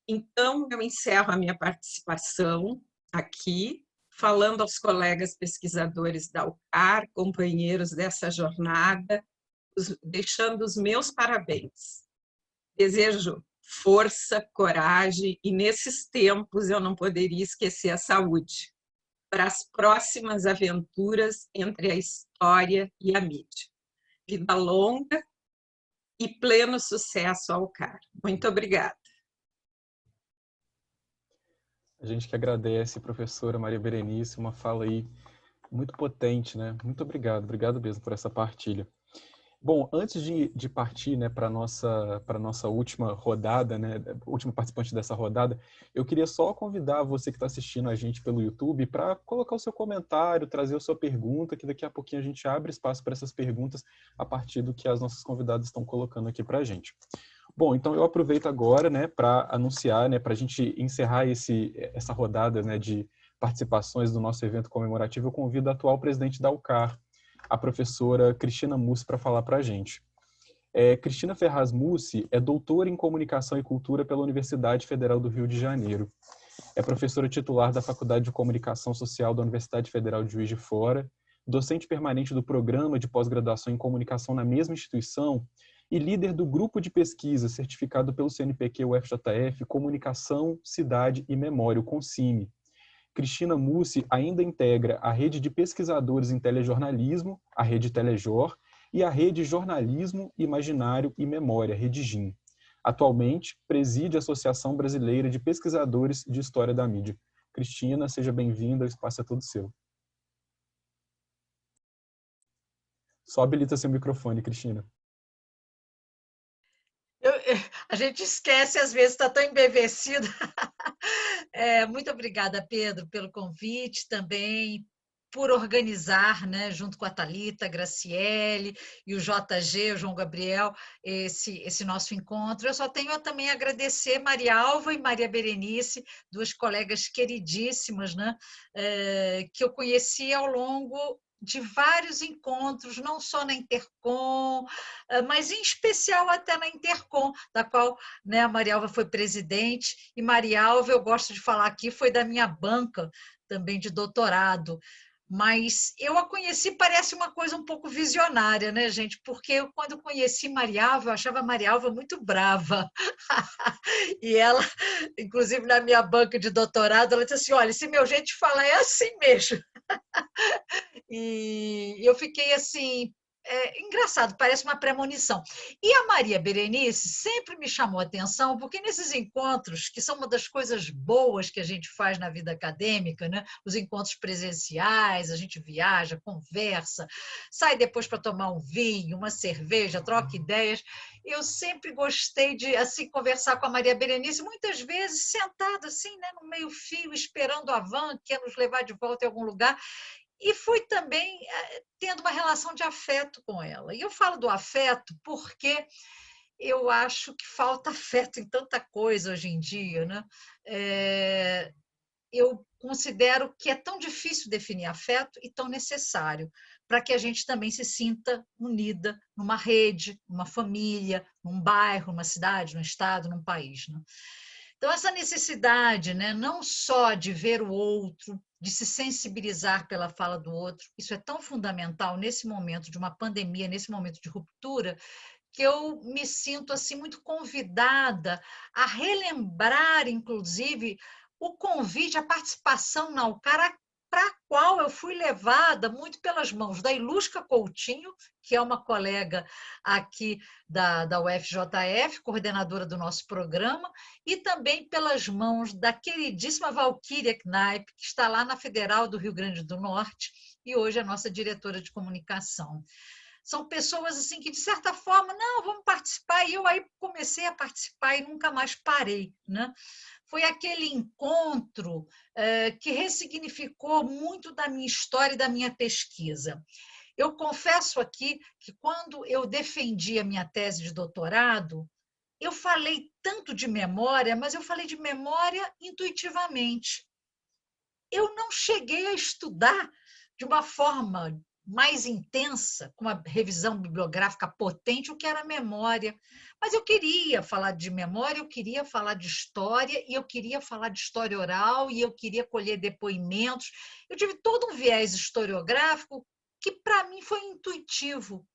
Então, eu encerro a minha participação aqui, falando aos colegas pesquisadores da UCAR, companheiros dessa jornada, deixando os meus parabéns. Desejo força, coragem e, nesses tempos, eu não poderia esquecer a saúde, para as próximas aventuras entre a história e a mídia. Vida longa e pleno sucesso ao CAR. Muito obrigada. A gente que agradece, professora Maria Berenice, uma fala aí muito potente, né? Muito obrigado mesmo por essa partilha. Bom, antes de partir, né, para a nossa última rodada, né, última participante dessa rodada, eu queria só convidar você que está assistindo a gente pelo YouTube para colocar o seu comentário, trazer a sua pergunta, que daqui a pouquinho a gente abre espaço para essas perguntas a partir do que as nossas convidadas estão colocando aqui para a gente. Bom, então eu aproveito agora, né, para anunciar, né, para a gente encerrar essa rodada, né, de participações do nosso evento comemorativo, eu convido a atual presidente da UCAR, a professora Cristina Mussi, para falar para a gente. Cristina Ferraz Mussi é doutora em Comunicação e Cultura pela Universidade Federal do Rio de Janeiro. É professora titular da Faculdade de Comunicação Social da Universidade Federal de Juiz de Fora, docente permanente do Programa de Pós-Graduação em Comunicação na mesma instituição e líder do grupo de pesquisa certificado pelo CNPq-UFJF Comunicação, Cidade e Memória, o CONCIME. Cristina Mussi ainda integra a rede de pesquisadores em telejornalismo, a Rede Telejor, e a Rede Jornalismo, Imaginário e Memória, Redigim. Atualmente, preside a Associação Brasileira de Pesquisadores de História da Mídia. Cristina, seja bem-vinda, o espaço é todo seu. Só habilita seu microfone, Cristina. A gente esquece, às vezes, está tão embevecido. Muito obrigada, Pedro, pelo convite também, por organizar, né, junto com a Thalita, a Graciele e o JG, o João Gabriel, esse nosso encontro. Eu só tenho também a agradecer Maria Alva e Maria Berenice, duas colegas queridíssimas, né, que eu conheci ao longo de vários encontros, não só na Intercom, mas em especial até na Intercom, da qual, né, a Maria Alva foi presidente, e Maria Alva, eu gosto de falar aqui, foi da minha banca também de doutorado. Mas eu a conheci, parece uma coisa um pouco visionária, né, gente? Porque eu, quando conheci Maria Alva, eu achava a Maria Alva muito brava. E ela, inclusive na minha banca de doutorado, ela disse assim, olha, esse meu jeito de falar é assim mesmo. E eu fiquei assim, engraçado, parece uma premonição. E a Maria Berenice sempre me chamou a atenção, porque nesses encontros, que são uma das coisas boas que a gente faz na vida acadêmica, né? Os encontros presenciais, a gente viaja, conversa, sai depois para tomar um vinho, uma cerveja, troca ideias. Eu sempre gostei de assim conversar com a Maria Berenice, muitas vezes sentada assim, né, no meio-fio, esperando a van que ia nos levar de volta em algum lugar. E fui também tendo uma relação de afeto com ela. E eu falo do afeto porque eu acho que falta afeto em tanta coisa hoje em dia, né? Eu considero que é tão difícil definir afeto e tão necessário para que a gente também se sinta unida numa rede, numa família, num bairro, numa cidade, num estado, num país, né? Então, essa necessidade, né, não só de ver o outro, de se sensibilizar pela fala do outro, isso é tão fundamental nesse momento de uma pandemia, nesse momento de ruptura, que eu me sinto assim muito convidada a relembrar, inclusive, o convite, a participação na UCAR, para a qual eu fui levada muito pelas mãos da Ilusca Coutinho, que é uma colega aqui da UFJF, coordenadora do nosso programa, e também pelas mãos da queridíssima Valquíria Knaip, que está lá na Federal do Rio Grande do Norte e hoje é nossa diretora de comunicação. São pessoas assim que, de certa forma, não, vamos participar, e eu aí comecei a participar e nunca mais parei, né? Foi aquele encontro que ressignificou muito da minha história e da minha pesquisa. Eu confesso aqui que, quando eu defendi a minha tese de doutorado, eu falei tanto de memória, mas eu falei de memória intuitivamente. Eu não cheguei a estudar de uma forma mais intensa, com uma revisão bibliográfica potente, o que era memória. Mas eu queria falar de memória, eu queria falar de história, e eu queria falar de história oral, e eu queria colher depoimentos. Eu tive todo um viés historiográfico que, para mim, foi intuitivo.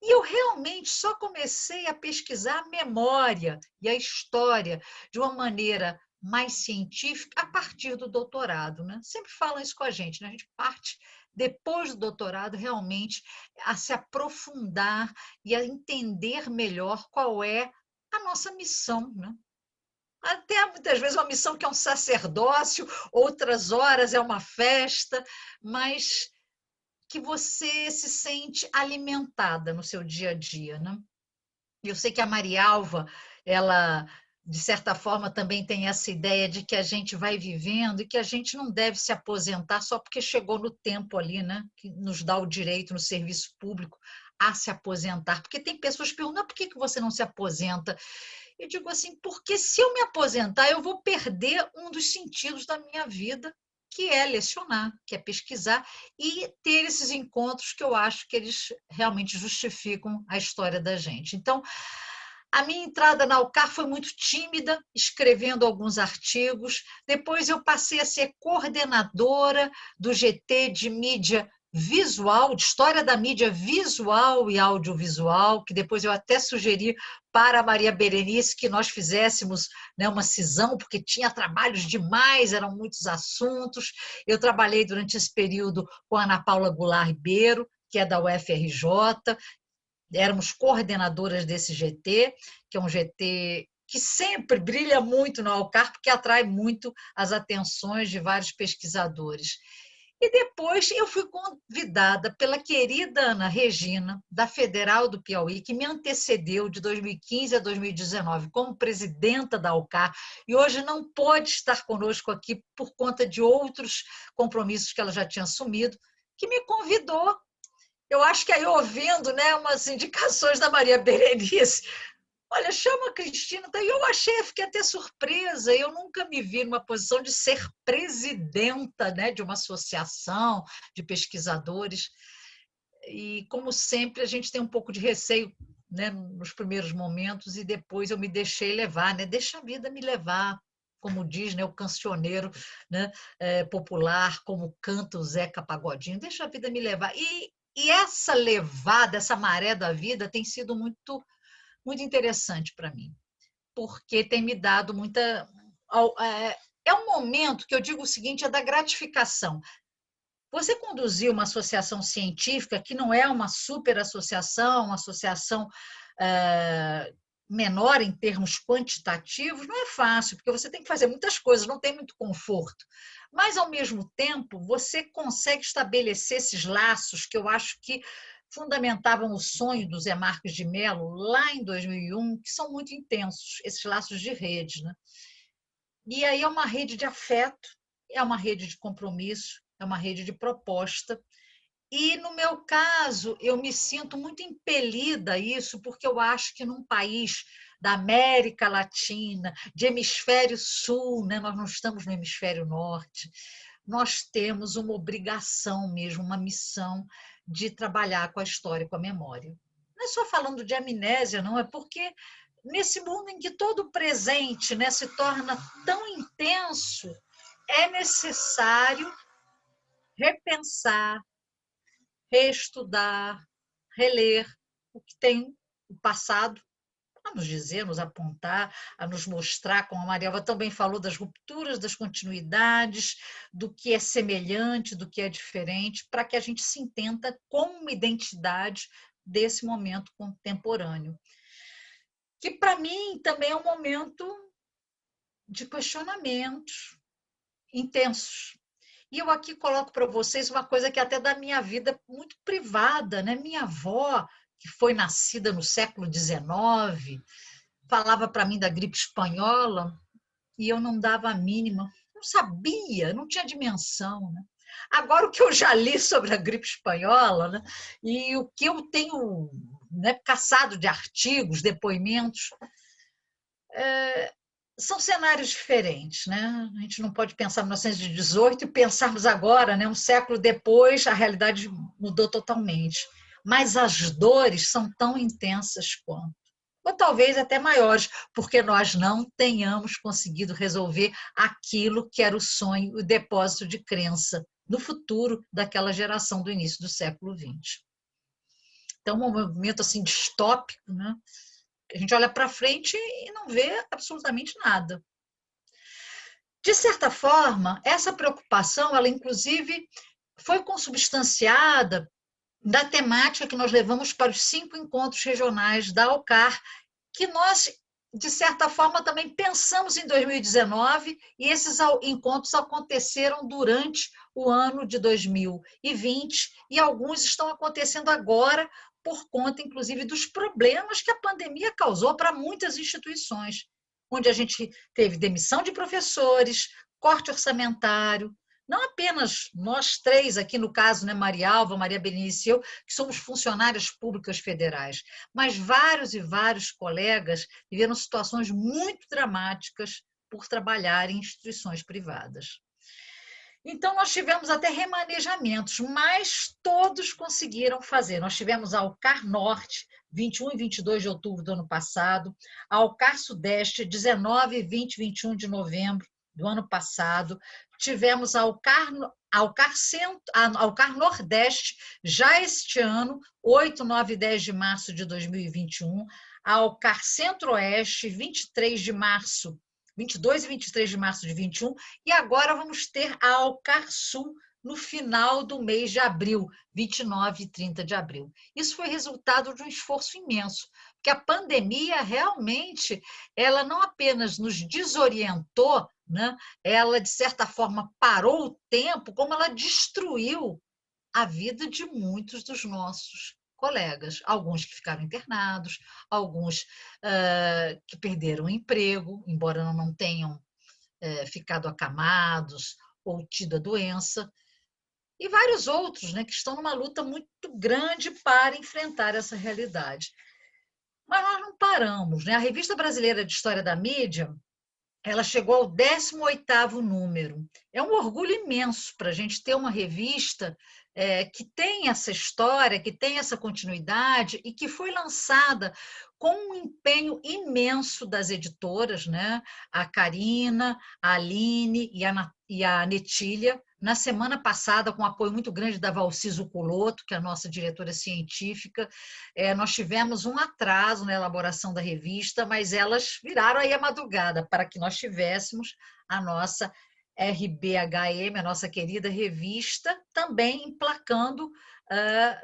E eu realmente só comecei a pesquisar a memória e a história de uma maneira mais científica a partir do doutorado, né? Sempre falam isso com a gente, né? A gente parte depois do doutorado realmente a se aprofundar e a entender melhor qual é a nossa missão, né? Até muitas vezes uma missão que é um sacerdócio, outras horas é uma festa, mas que você se sente alimentada no seu dia a dia, né? Eu sei que a Marialva, ela, de certa forma, também tem essa ideia de que a gente vai vivendo e que a gente não deve se aposentar só porque chegou no tempo ali, né? Que nos dá o direito no serviço público a se aposentar. Porque tem pessoas que perguntam, por que você não se aposenta? Eu digo assim, porque se eu me aposentar, eu vou perder um dos sentidos da minha vida, que é lecionar, que é pesquisar e ter esses encontros que eu acho que eles realmente justificam a história da gente. Então, a minha entrada na UCAR foi muito tímida, escrevendo alguns artigos. Depois eu passei a ser coordenadora do GT de mídia visual, de história da mídia visual e audiovisual, que depois eu até sugeri para a Maria Berenice que nós fizéssemos, né, uma cisão, porque tinha trabalhos demais, eram muitos assuntos. Eu trabalhei durante esse período com a Ana Paula Goulart Ribeiro, que é da UFRJ, éramos coordenadoras desse GT, que é um GT que sempre brilha muito no UCAR, porque atrai muito as atenções de vários pesquisadores. E depois eu fui convidada pela querida Ana Regina, da Federal do Piauí, que me antecedeu de 2015 a 2019 como presidenta da UCAR, e hoje não pode estar conosco aqui por conta de outros compromissos que ela já tinha assumido, que me convidou. Eu acho que aí, ouvindo, né, umas indicações da Maria Berenice, olha, chama a Cristina. E eu achei, fiquei até surpresa. Eu nunca me vi numa posição de ser presidenta, né, de uma associação de pesquisadores. E, como sempre, a gente tem um pouco de receio, né, nos primeiros momentos, e depois eu me deixei levar, né? Deixa a vida me levar, como diz, né, o cancioneiro, né, popular, como canta o Zeca Pagodinho, deixa a vida me levar. E essa levada, essa maré da vida tem sido muito, muito interessante para mim, porque tem me dado muita... É um momento que eu digo o seguinte, é da gratificação. Você conduziu uma associação científica que não é uma super associação, uma associação menor em termos quantitativos, não é fácil, porque você tem que fazer muitas coisas, não tem muito conforto. Mas, ao mesmo tempo, você consegue estabelecer esses laços que eu acho que fundamentavam o sonho do Zé Marques de Mello lá em 2001, que são muito intensos, esses laços de rede, né? E aí é uma rede de afeto, é uma rede de compromisso, é uma rede de proposta, E, no meu caso, eu me sinto muito impelida a isso, porque eu acho que num país da América Latina, de hemisfério sul, né? Nós não estamos no hemisfério norte, nós temos uma obrigação mesmo, uma missão de trabalhar com a história e com a memória. Não é só falando de amnésia, não, é porque nesse mundo em que todo o presente, né, se torna tão intenso, é necessário repensar, reestudar, reler o que tem o passado a nos dizer, nos apontar, a nos mostrar, como a Marielva também falou, das rupturas, das continuidades, do que é semelhante, do que é diferente, para que a gente se entenda como uma identidade desse momento contemporâneo. Que, para mim, também é um momento de questionamentos intensos. E eu aqui coloco para vocês uma coisa que até da minha vida muito privada, né? Minha avó, que foi nascida no século XIX, falava para mim da gripe espanhola e eu não dava a mínima, não sabia, não tinha dimensão, né? Agora, o que eu já li sobre a gripe espanhola, né? E o que eu tenho, né, caçado de artigos, depoimentos, são cenários diferentes, né? A gente não pode pensar em 1918 e pensarmos agora, né, um século depois, a realidade mudou totalmente. Mas as dores são tão intensas quanto, ou talvez até maiores, porque nós não tenhamos conseguido resolver aquilo que era o sonho, o depósito de crença no futuro daquela geração do início do século XX. Então, um movimento assim distópico, né? A gente olha para frente e não vê absolutamente nada. De certa forma, essa preocupação, ela inclusive foi consubstanciada da temática que nós levamos para os 5 encontros regionais da ALCAR, que nós, de certa forma, também pensamos em 2019, e esses encontros aconteceram durante o ano de 2020, e alguns estão acontecendo agora, por conta, inclusive, dos problemas que a pandemia causou para muitas instituições, onde a gente teve demissão de professores, corte orçamentário, não apenas nós 3 aqui, no caso, né, Marialva, Maria Berenice e eu, que somos funcionárias públicas federais, mas vários e vários colegas viveram situações muito dramáticas por trabalhar em instituições privadas. Então, nós tivemos até remanejamentos, mas todos conseguiram fazer. Nós tivemos a ALCAR Norte, 21 e 22 de outubro do ano passado, a ALCAR Sudeste, 19, 20 e 21 de novembro do ano passado, tivemos a ALCAR Nordeste, já este ano, 8, 9 e 10 de março de 2021, a ALCAR Centro-Oeste, 23 de março 22 e 23 de março de 21, e agora vamos ter a ALCAR Sul no final do mês de abril, 29 e 30 de abril. Isso foi resultado de um esforço imenso, porque a pandemia realmente, ela não apenas nos desorientou, né? Ela, de certa forma, parou o tempo, como ela destruiu a vida de muitos dos nossos colegas, alguns que ficaram internados, alguns que perderam o emprego, embora não tenham ficado acamados ou tido a doença, e vários outros, né, que estão numa luta muito grande para enfrentar essa realidade. Mas nós não paramos, né? A Revista Brasileira de História da Mídia, ela chegou ao 18º número. É um orgulho imenso para a gente ter uma revista que tem essa história, que tem essa continuidade e que foi lançada com um empenho imenso das editoras, né? A Karina, a Aline e a Netília. Na semana passada, com apoio muito grande da Valciso Culoto, que é a nossa diretora científica, nós tivemos um atraso na elaboração da revista, mas elas viraram aí a madrugada para que nós tivéssemos a nossa RBHM, a nossa querida revista, também emplacando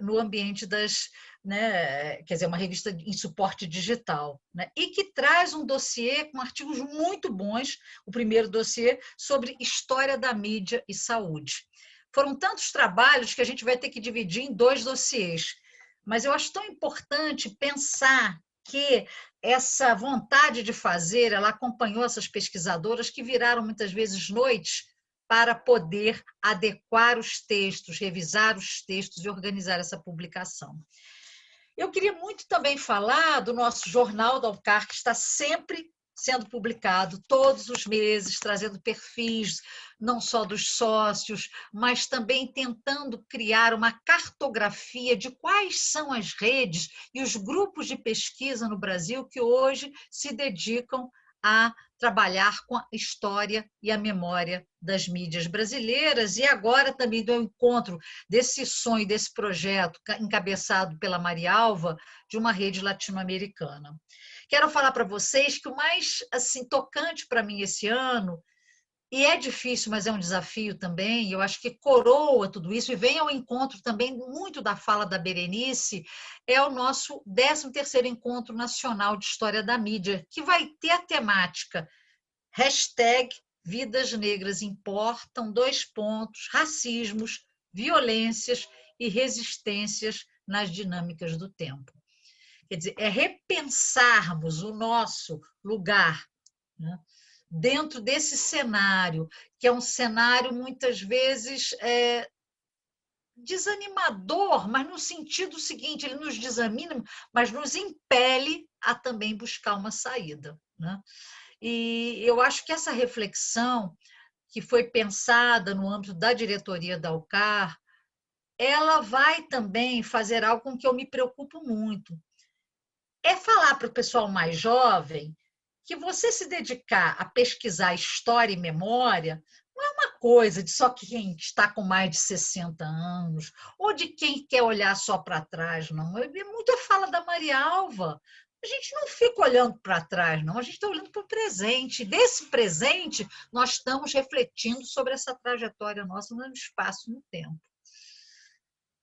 no ambiente das, né, quer dizer, uma revista em suporte digital, né, e que traz um dossiê com artigos muito bons, o primeiro dossiê sobre história da mídia e saúde. Foram tantos trabalhos que a gente vai ter que dividir em 2 dossiês, mas eu acho tão importante pensar que essa vontade de fazer, ela acompanhou essas pesquisadoras que viraram muitas vezes noites para poder adequar os textos, revisar os textos e organizar essa publicação. Eu queria muito também falar do nosso jornal da UFCAR, que está sempre sendo publicado todos os meses, trazendo perfis não só dos sócios, mas também tentando criar uma cartografia de quais são as redes e os grupos de pesquisa no Brasil que hoje se dedicam a trabalhar com a história e a memória das mídias brasileiras, e agora também do encontro desse sonho, desse projeto encabeçado pela Maria Alva, de uma rede latino-americana. Quero falar para vocês que o mais assim tocante para mim esse ano, e é difícil, mas é um desafio também, eu acho que coroa tudo isso, e vem ao encontro também muito da fala da Berenice, é o nosso 13º Encontro Nacional de História da Mídia, que vai ter a temática #Vidas Negras Importam, racismos, violências e resistências nas dinâmicas do tempo. Quer dizer, é repensarmos o nosso lugar, né, dentro desse cenário, que é um cenário muitas vezes desanimador, mas no sentido seguinte, ele nos desanima, mas nos impele a também buscar uma saída, né? E eu acho que essa reflexão que foi pensada no âmbito da diretoria da UFCAR, ela vai também fazer algo com que eu me preocupo muito. É falar para o pessoal mais jovem que você se dedicar a pesquisar história e memória não é uma coisa de só quem está com mais de 60 anos ou de quem quer olhar só para trás, não. É muito a fala da Maria Alva. A gente não fica olhando para trás, não. A gente está olhando para o presente. Desse presente, nós estamos refletindo sobre essa trajetória nossa no espaço e no tempo.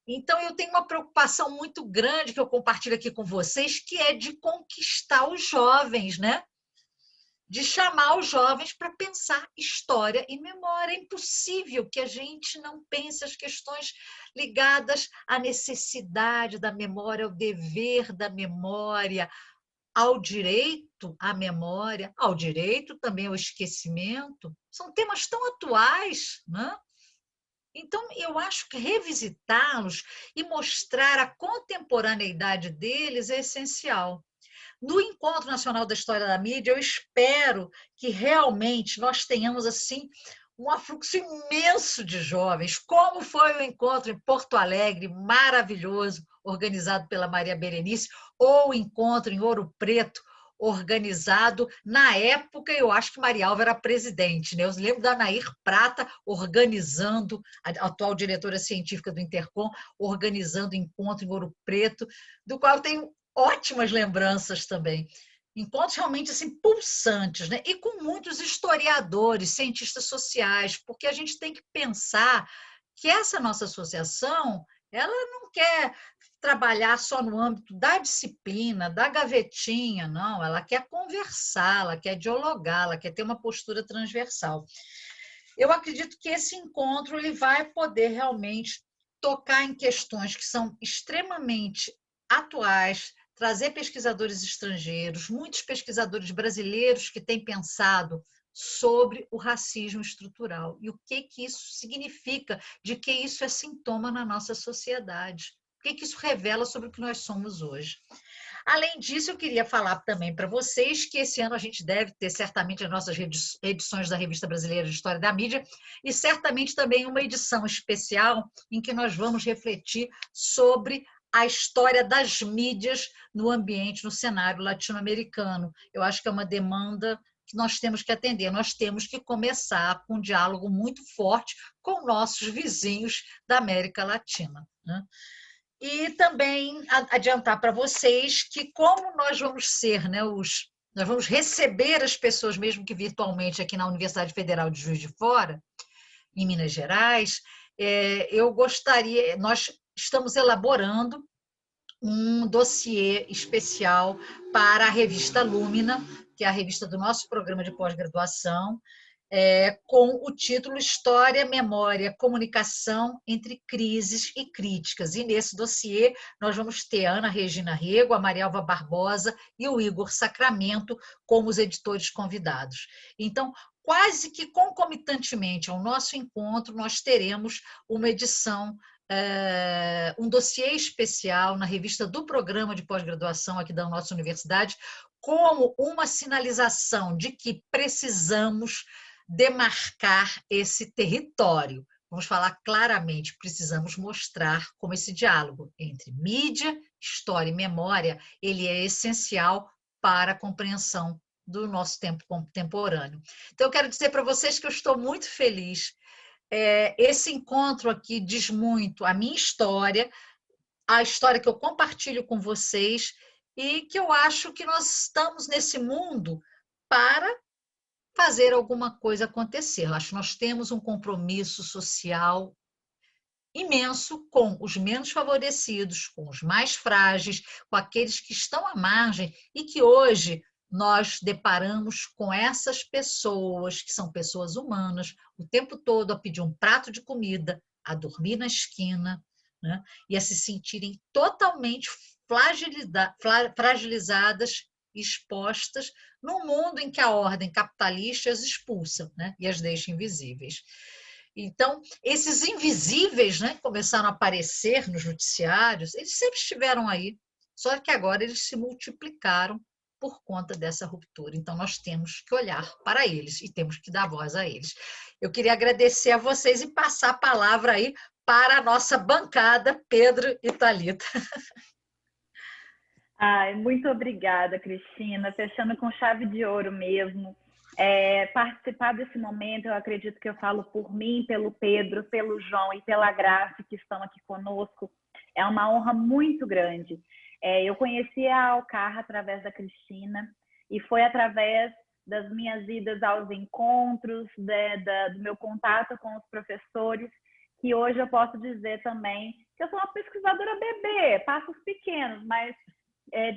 Então, eu tenho uma preocupação muito grande que eu compartilho aqui com vocês, que é de conquistar os jovens, né? De chamar os jovens para pensar história e memória. É impossível que a gente não pense as questões ligadas à necessidade da memória, ao dever da memória, ao direito à memória, ao direito também ao esquecimento. São temas tão atuais, né? Então, eu acho que revisitá-los e mostrar a contemporaneidade deles é essencial. No Encontro Nacional da História da Mídia, eu espero que realmente nós tenhamos assim um afluxo imenso de jovens, como foi o encontro em Porto Alegre, maravilhoso, organizado pela Maria Berenice, ou o encontro em Ouro Preto, organizado, na época, eu acho que Maria Alva era presidente, né? Eu lembro da Nair Prata organizando, a atual diretora científica do Intercom, organizando encontro em Ouro Preto, do qual eu tenho ótimas lembranças também. Encontros realmente assim, pulsantes, né? E com muitos historiadores, cientistas sociais, porque a gente tem que pensar que essa nossa associação, ela não quer trabalhar só no âmbito da disciplina, da gavetinha, não, ela quer conversar, ela quer dialogar, ela quer ter uma postura transversal. Eu acredito que esse encontro ele vai poder realmente tocar em questões que são extremamente atuais, trazer pesquisadores estrangeiros, muitos pesquisadores brasileiros que têm pensado sobre o racismo estrutural e o que isso significa, de que isso é sintoma na nossa sociedade. O que isso revela sobre o que nós somos hoje. Além disso, eu queria falar também para vocês que esse ano a gente deve ter certamente as nossas edições da Revista Brasileira de História da Mídia e certamente também uma edição especial em que nós vamos refletir sobre a história das mídias no ambiente, no cenário latino-americano. Eu acho que é uma demanda que nós temos que atender. Nós temos que começar com um diálogo muito forte com nossos vizinhos da América Latina, né? E também adiantar para vocês que como nós vamos ser, né, nós vamos receber as pessoas, mesmo que virtualmente, aqui na Universidade Federal de Juiz de Fora, em Minas Gerais, nós estamos elaborando um dossiê especial para a revista Lúmina, que é a revista do nosso programa de pós-graduação, com o título História, Memória, Comunicação entre Crises e Críticas. E nesse dossiê nós vamos ter a Ana Regina Rego, a Marielva Barbosa e o Igor Sacramento como os editores convidados. Então, quase que concomitantemente ao nosso encontro, nós teremos uma edição, um dossiê especial na revista do Programa de Pós-Graduação aqui da nossa universidade, como uma sinalização de que precisamos demarcar esse território. Vamos falar claramente, precisamos mostrar como esse diálogo entre mídia, história e memória, ele é essencial para a compreensão do nosso tempo contemporâneo. Então, eu quero dizer para vocês que eu estou muito feliz. Esse encontro aqui diz muito a minha história, a história que eu compartilho com vocês e que eu acho que nós estamos nesse mundo para fazer alguma coisa acontecer. Eu acho que nós temos um compromisso social imenso com os menos favorecidos, com os mais frágeis, com aqueles que estão à margem e que hoje nós deparamos com essas pessoas, que são pessoas humanas, o tempo todo a pedir um prato de comida, a dormir na esquina, né? E a se sentirem totalmente fragilizadas, expostas, num mundo em que a ordem capitalista as expulsa, né? E as deixa invisíveis. Então, esses invisíveis, né, começaram a aparecer nos noticiários, eles sempre estiveram aí, só que agora eles se multiplicaram por conta dessa ruptura. Então, nós temos que olhar para eles e temos que dar voz a eles. Eu queria agradecer a vocês e passar a palavra aí para a nossa bancada, Pedro e Thalita. Muito obrigada, Cristina. Fechando com chave de ouro mesmo. Participar desse momento, eu acredito que eu falo por mim, pelo Pedro, pelo João e pela Graça, que estão aqui conosco. É uma honra muito grande. Eu conheci a Alcar através da Cristina e foi através das minhas idas aos encontros, do meu contato com os professores, que hoje eu posso dizer também que eu sou uma pesquisadora bebê, passos pequenos, mas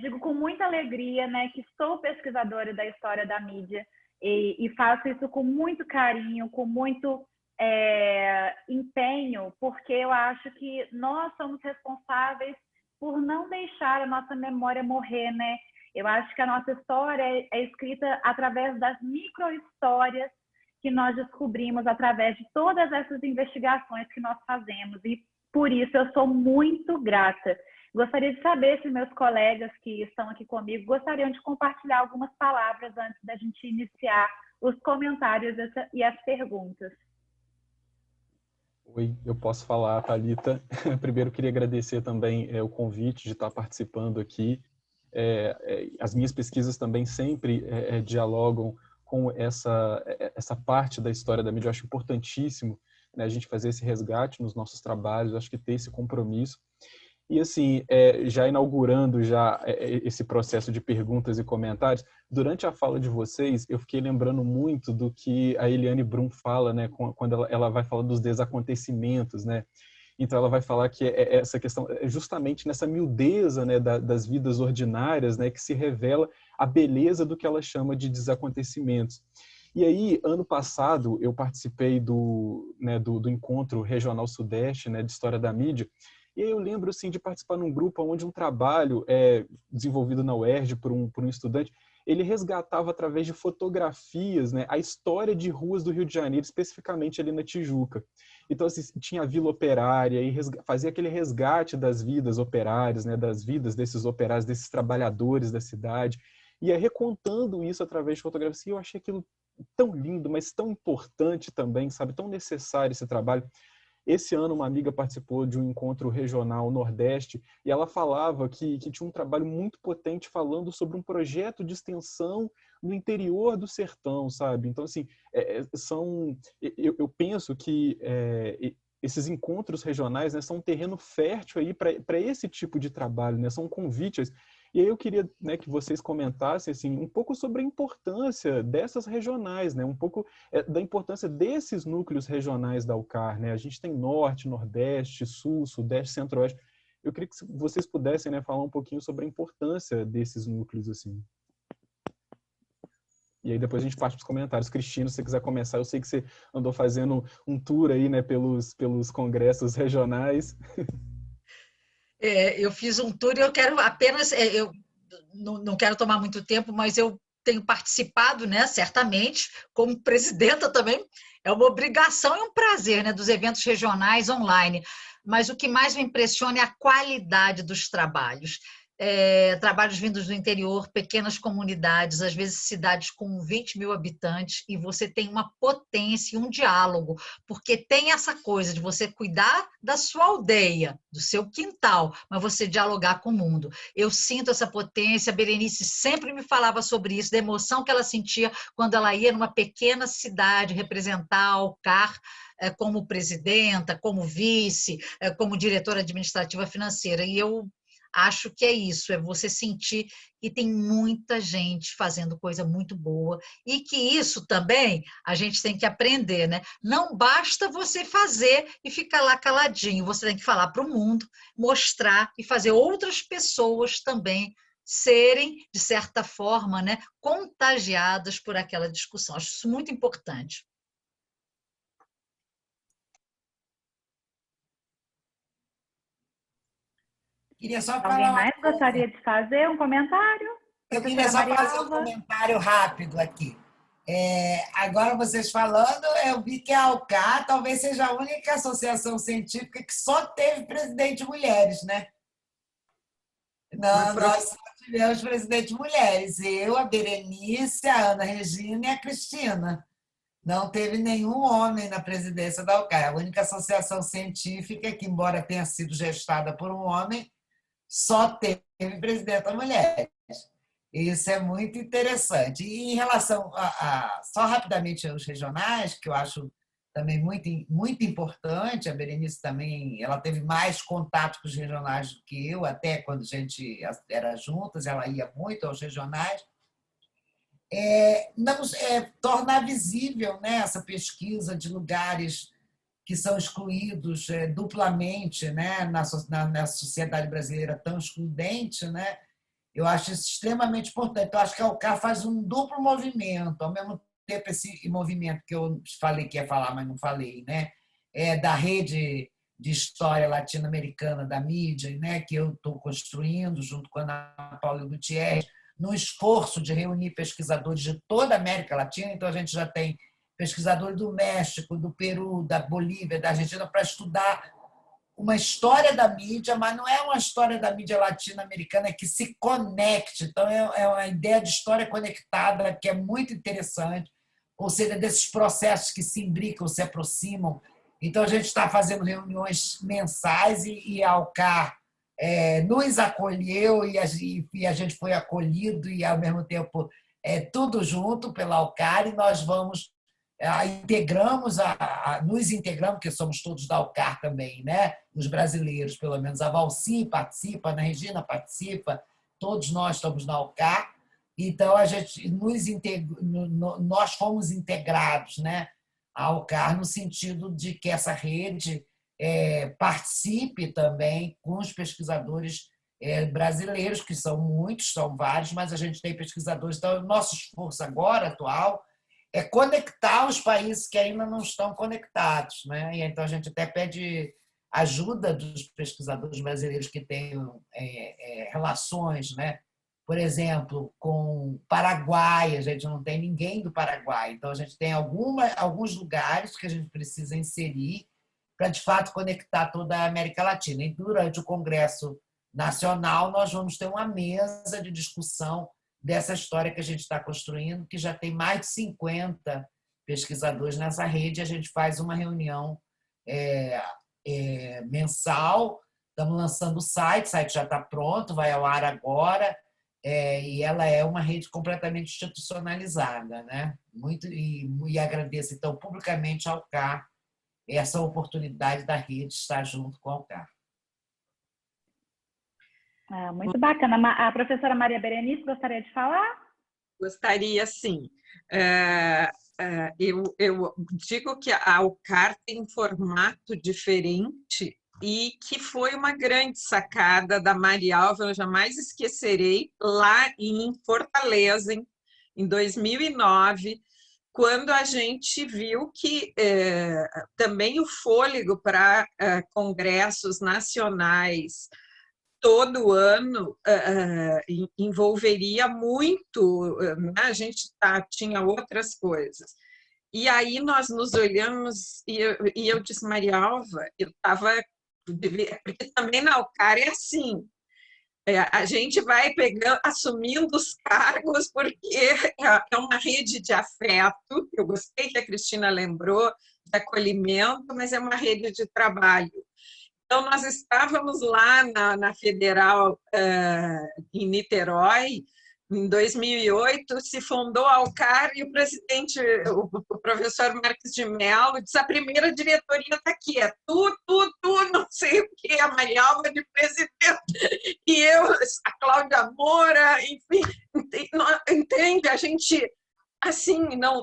digo com muita alegria, né, que sou pesquisadora da história da mídia e faço isso com muito carinho, com muito empenho, porque eu acho que nós somos responsáveis por não deixar a nossa memória morrer, né? Eu acho que a nossa história é escrita através das micro-histórias que nós descobrimos através de todas essas investigações que nós fazemos. E por isso eu sou muito grata. Gostaria de saber se meus colegas que estão aqui comigo gostariam de compartilhar algumas palavras antes da gente iniciar os comentários e as perguntas. Oi, eu posso falar, Thalita. Primeiro, queria agradecer também o convite de estar participando aqui. As minhas pesquisas também sempre dialogam com essa parte da história da mídia. Eu acho importantíssimo, né, a gente fazer esse resgate nos nossos trabalhos, eu acho que ter esse compromisso. E assim, já inaugurando esse processo de perguntas e comentários, durante a fala de vocês, eu fiquei lembrando muito do que a Eliane Brum fala, né, quando ela vai falar dos desacontecimentos, né? Então ela vai falar que essa questão, justamente nessa miudeza, né, das vidas ordinárias, né, que se revela a beleza do que ela chama de desacontecimentos. E aí, ano passado, eu participei do Encontro Regional Sudeste, né, de História da Mídia. E aí eu lembro assim, de participar num grupo onde um trabalho desenvolvido na UERJ por um estudante, ele resgatava através de fotografias, né, a história de ruas do Rio de Janeiro, especificamente ali na Tijuca. Então, assim, tinha a Vila Operária e fazia aquele resgate das vidas operárias, né, das vidas desses operários, desses trabalhadores da cidade, e ia recontando isso através de fotografias. E eu achei aquilo tão lindo, mas tão importante também, sabe? Tão necessário esse trabalho. Esse ano, uma amiga participou de um encontro regional Nordeste e ela falava que tinha um trabalho muito potente falando sobre um projeto de extensão no interior do sertão, sabe? Então, assim, eu penso que esses encontros regionais, né, são um terreno fértil aí para esse tipo de trabalho, né? São convites. E aí eu queria, né, que vocês comentassem assim, um pouco sobre a importância dessas regionais, né? Um pouco da importância desses núcleos regionais da UCAR, né? A gente tem Norte, Nordeste, Sul, Sudeste, Centro-Oeste. Eu queria que vocês pudessem, né, falar um pouquinho sobre a importância desses núcleos, assim. E aí depois a gente parte para os comentários. Cristina, se você quiser começar, eu sei que você andou fazendo um tour aí, né, pelos congressos regionais. Eu fiz um tour e eu quero apenas, eu não quero tomar muito tempo, mas eu tenho participado, né, certamente, como presidenta também, é uma obrigação e um prazer, né, dos eventos regionais online. Mas o que mais me impressiona é a qualidade dos trabalhos. Trabalhos vindos do interior, pequenas comunidades, às vezes cidades com 20 mil habitantes, e você tem uma potência e um diálogo, porque tem essa coisa de você cuidar da sua aldeia, do seu quintal, mas você dialogar com o mundo. Eu sinto essa potência, a Berenice sempre me falava sobre isso, da emoção que ela sentia quando ela ia numa pequena cidade representar a Alcar, como presidenta, como vice, como diretora administrativa financeira, e eu acho que é isso, é você sentir que tem muita gente fazendo coisa muito boa e que isso também a gente tem que aprender, né? Não basta você fazer e ficar lá caladinho, você tem que falar para o mundo, mostrar e fazer outras pessoas também serem, de certa forma, né, contagiadas por aquela discussão. Acho isso muito importante. Queria só Alguém falar uma mais coisa. gostaria de fazer um comentário? Eu queria só fazer um comentário rápido aqui. Agora, vocês falando, eu vi que a Alcar talvez seja a única associação científica que só teve presidente mulheres, né? Não, nós só tivemos presidente mulheres. Eu, a Berenice, a Ana Regina e a Cristina. Não teve nenhum homem na presidência da Alcar. A única associação científica que, embora tenha sido gestada por um homem, só teve presidenta mulher. Isso é muito interessante. E em relação só rapidamente aos regionais, que eu acho também muito importante, a Berenice também, ela teve mais contato com os regionais do que eu, até quando a gente era juntas, ela ia muito aos regionais. Tornar visível, né, essa pesquisa de lugares que são excluídos duplamente, né, na sociedade brasileira tão excludente, né? Eu acho isso extremamente importante. Eu acho que a Alcar faz um duplo movimento, ao mesmo tempo esse movimento que eu falei que ia falar, mas não falei, né? Da rede de história latino-americana da mídia, né, que eu estou construindo junto com a Ana Paula Gutierrez, no esforço de reunir pesquisadores de toda a América Latina. Então, a gente já tem pesquisadores do México, do Peru, da Bolívia, da Argentina, para estudar uma história da mídia, mas não é uma história da mídia latino-americana que se conecte. Então, é uma ideia de história conectada que é muito interessante, ou seja, desses processos que se imbricam, se aproximam. Então, a gente está fazendo reuniões mensais e a Alcar nos acolheu e a gente foi acolhido e, ao mesmo tempo, tudo junto pela Alcar, e nós vamos nos integramos, porque somos todos da Alcar também, né? Os brasileiros, pelo menos. A Valci participa, a Ana Regina participa, todos nós estamos na Alcar. Então, nós fomos integrados, né, à Alcar, no sentido de que essa rede participe também com os pesquisadores brasileiros, que são muitos, são vários, mas a gente tem pesquisadores. Então, o nosso esforço agora, atual, é conectar os países que ainda não estão conectados, né? E então a gente até pede ajuda dos pesquisadores brasileiros que tenham relações, né? Por exemplo, com o Paraguai, a gente não tem ninguém do Paraguai, então a gente tem alguns lugares que a gente precisa inserir para, de fato, conectar toda a América Latina. E durante o Congresso Nacional, nós vamos ter uma mesa de discussão dessa história que a gente está construindo, que já tem mais de 50 pesquisadores nessa rede. A gente faz uma reunião mensal, estamos lançando o site já está pronto, vai ao ar agora, e ela é uma rede completamente institucionalizada, né? E agradeço, então, publicamente ao Alcar essa oportunidade da rede estar junto com o Alcar. Muito bacana. A professora Maria Berenice gostaria de falar? Gostaria, sim. Eu digo que a Alcar tem um formato diferente e que foi uma grande sacada da Marialva, eu jamais esquecerei, lá em Fortaleza, em 2009, quando a gente viu que também o fôlego para congressos nacionais todo ano envolveria muito, né? A gente tinha outras coisas. E aí nós nos olhamos e eu disse, Maria Alva, eu estava... Porque também na UCAR é assim, a gente vai pegando, assumindo os cargos, porque é uma rede de afeto. Eu gostei que a Cristina lembrou de acolhimento, mas é uma rede de trabalho. Então, nós estávamos lá na Federal, em Niterói, em 2008, se fundou a UCAR e o presidente, o professor Marques de Mello, disse: a primeira diretoria está aqui, é tu, não sei o que, a Maria Alva de presidente, e eu, a Cláudia Moura, enfim, entende? A gente, assim,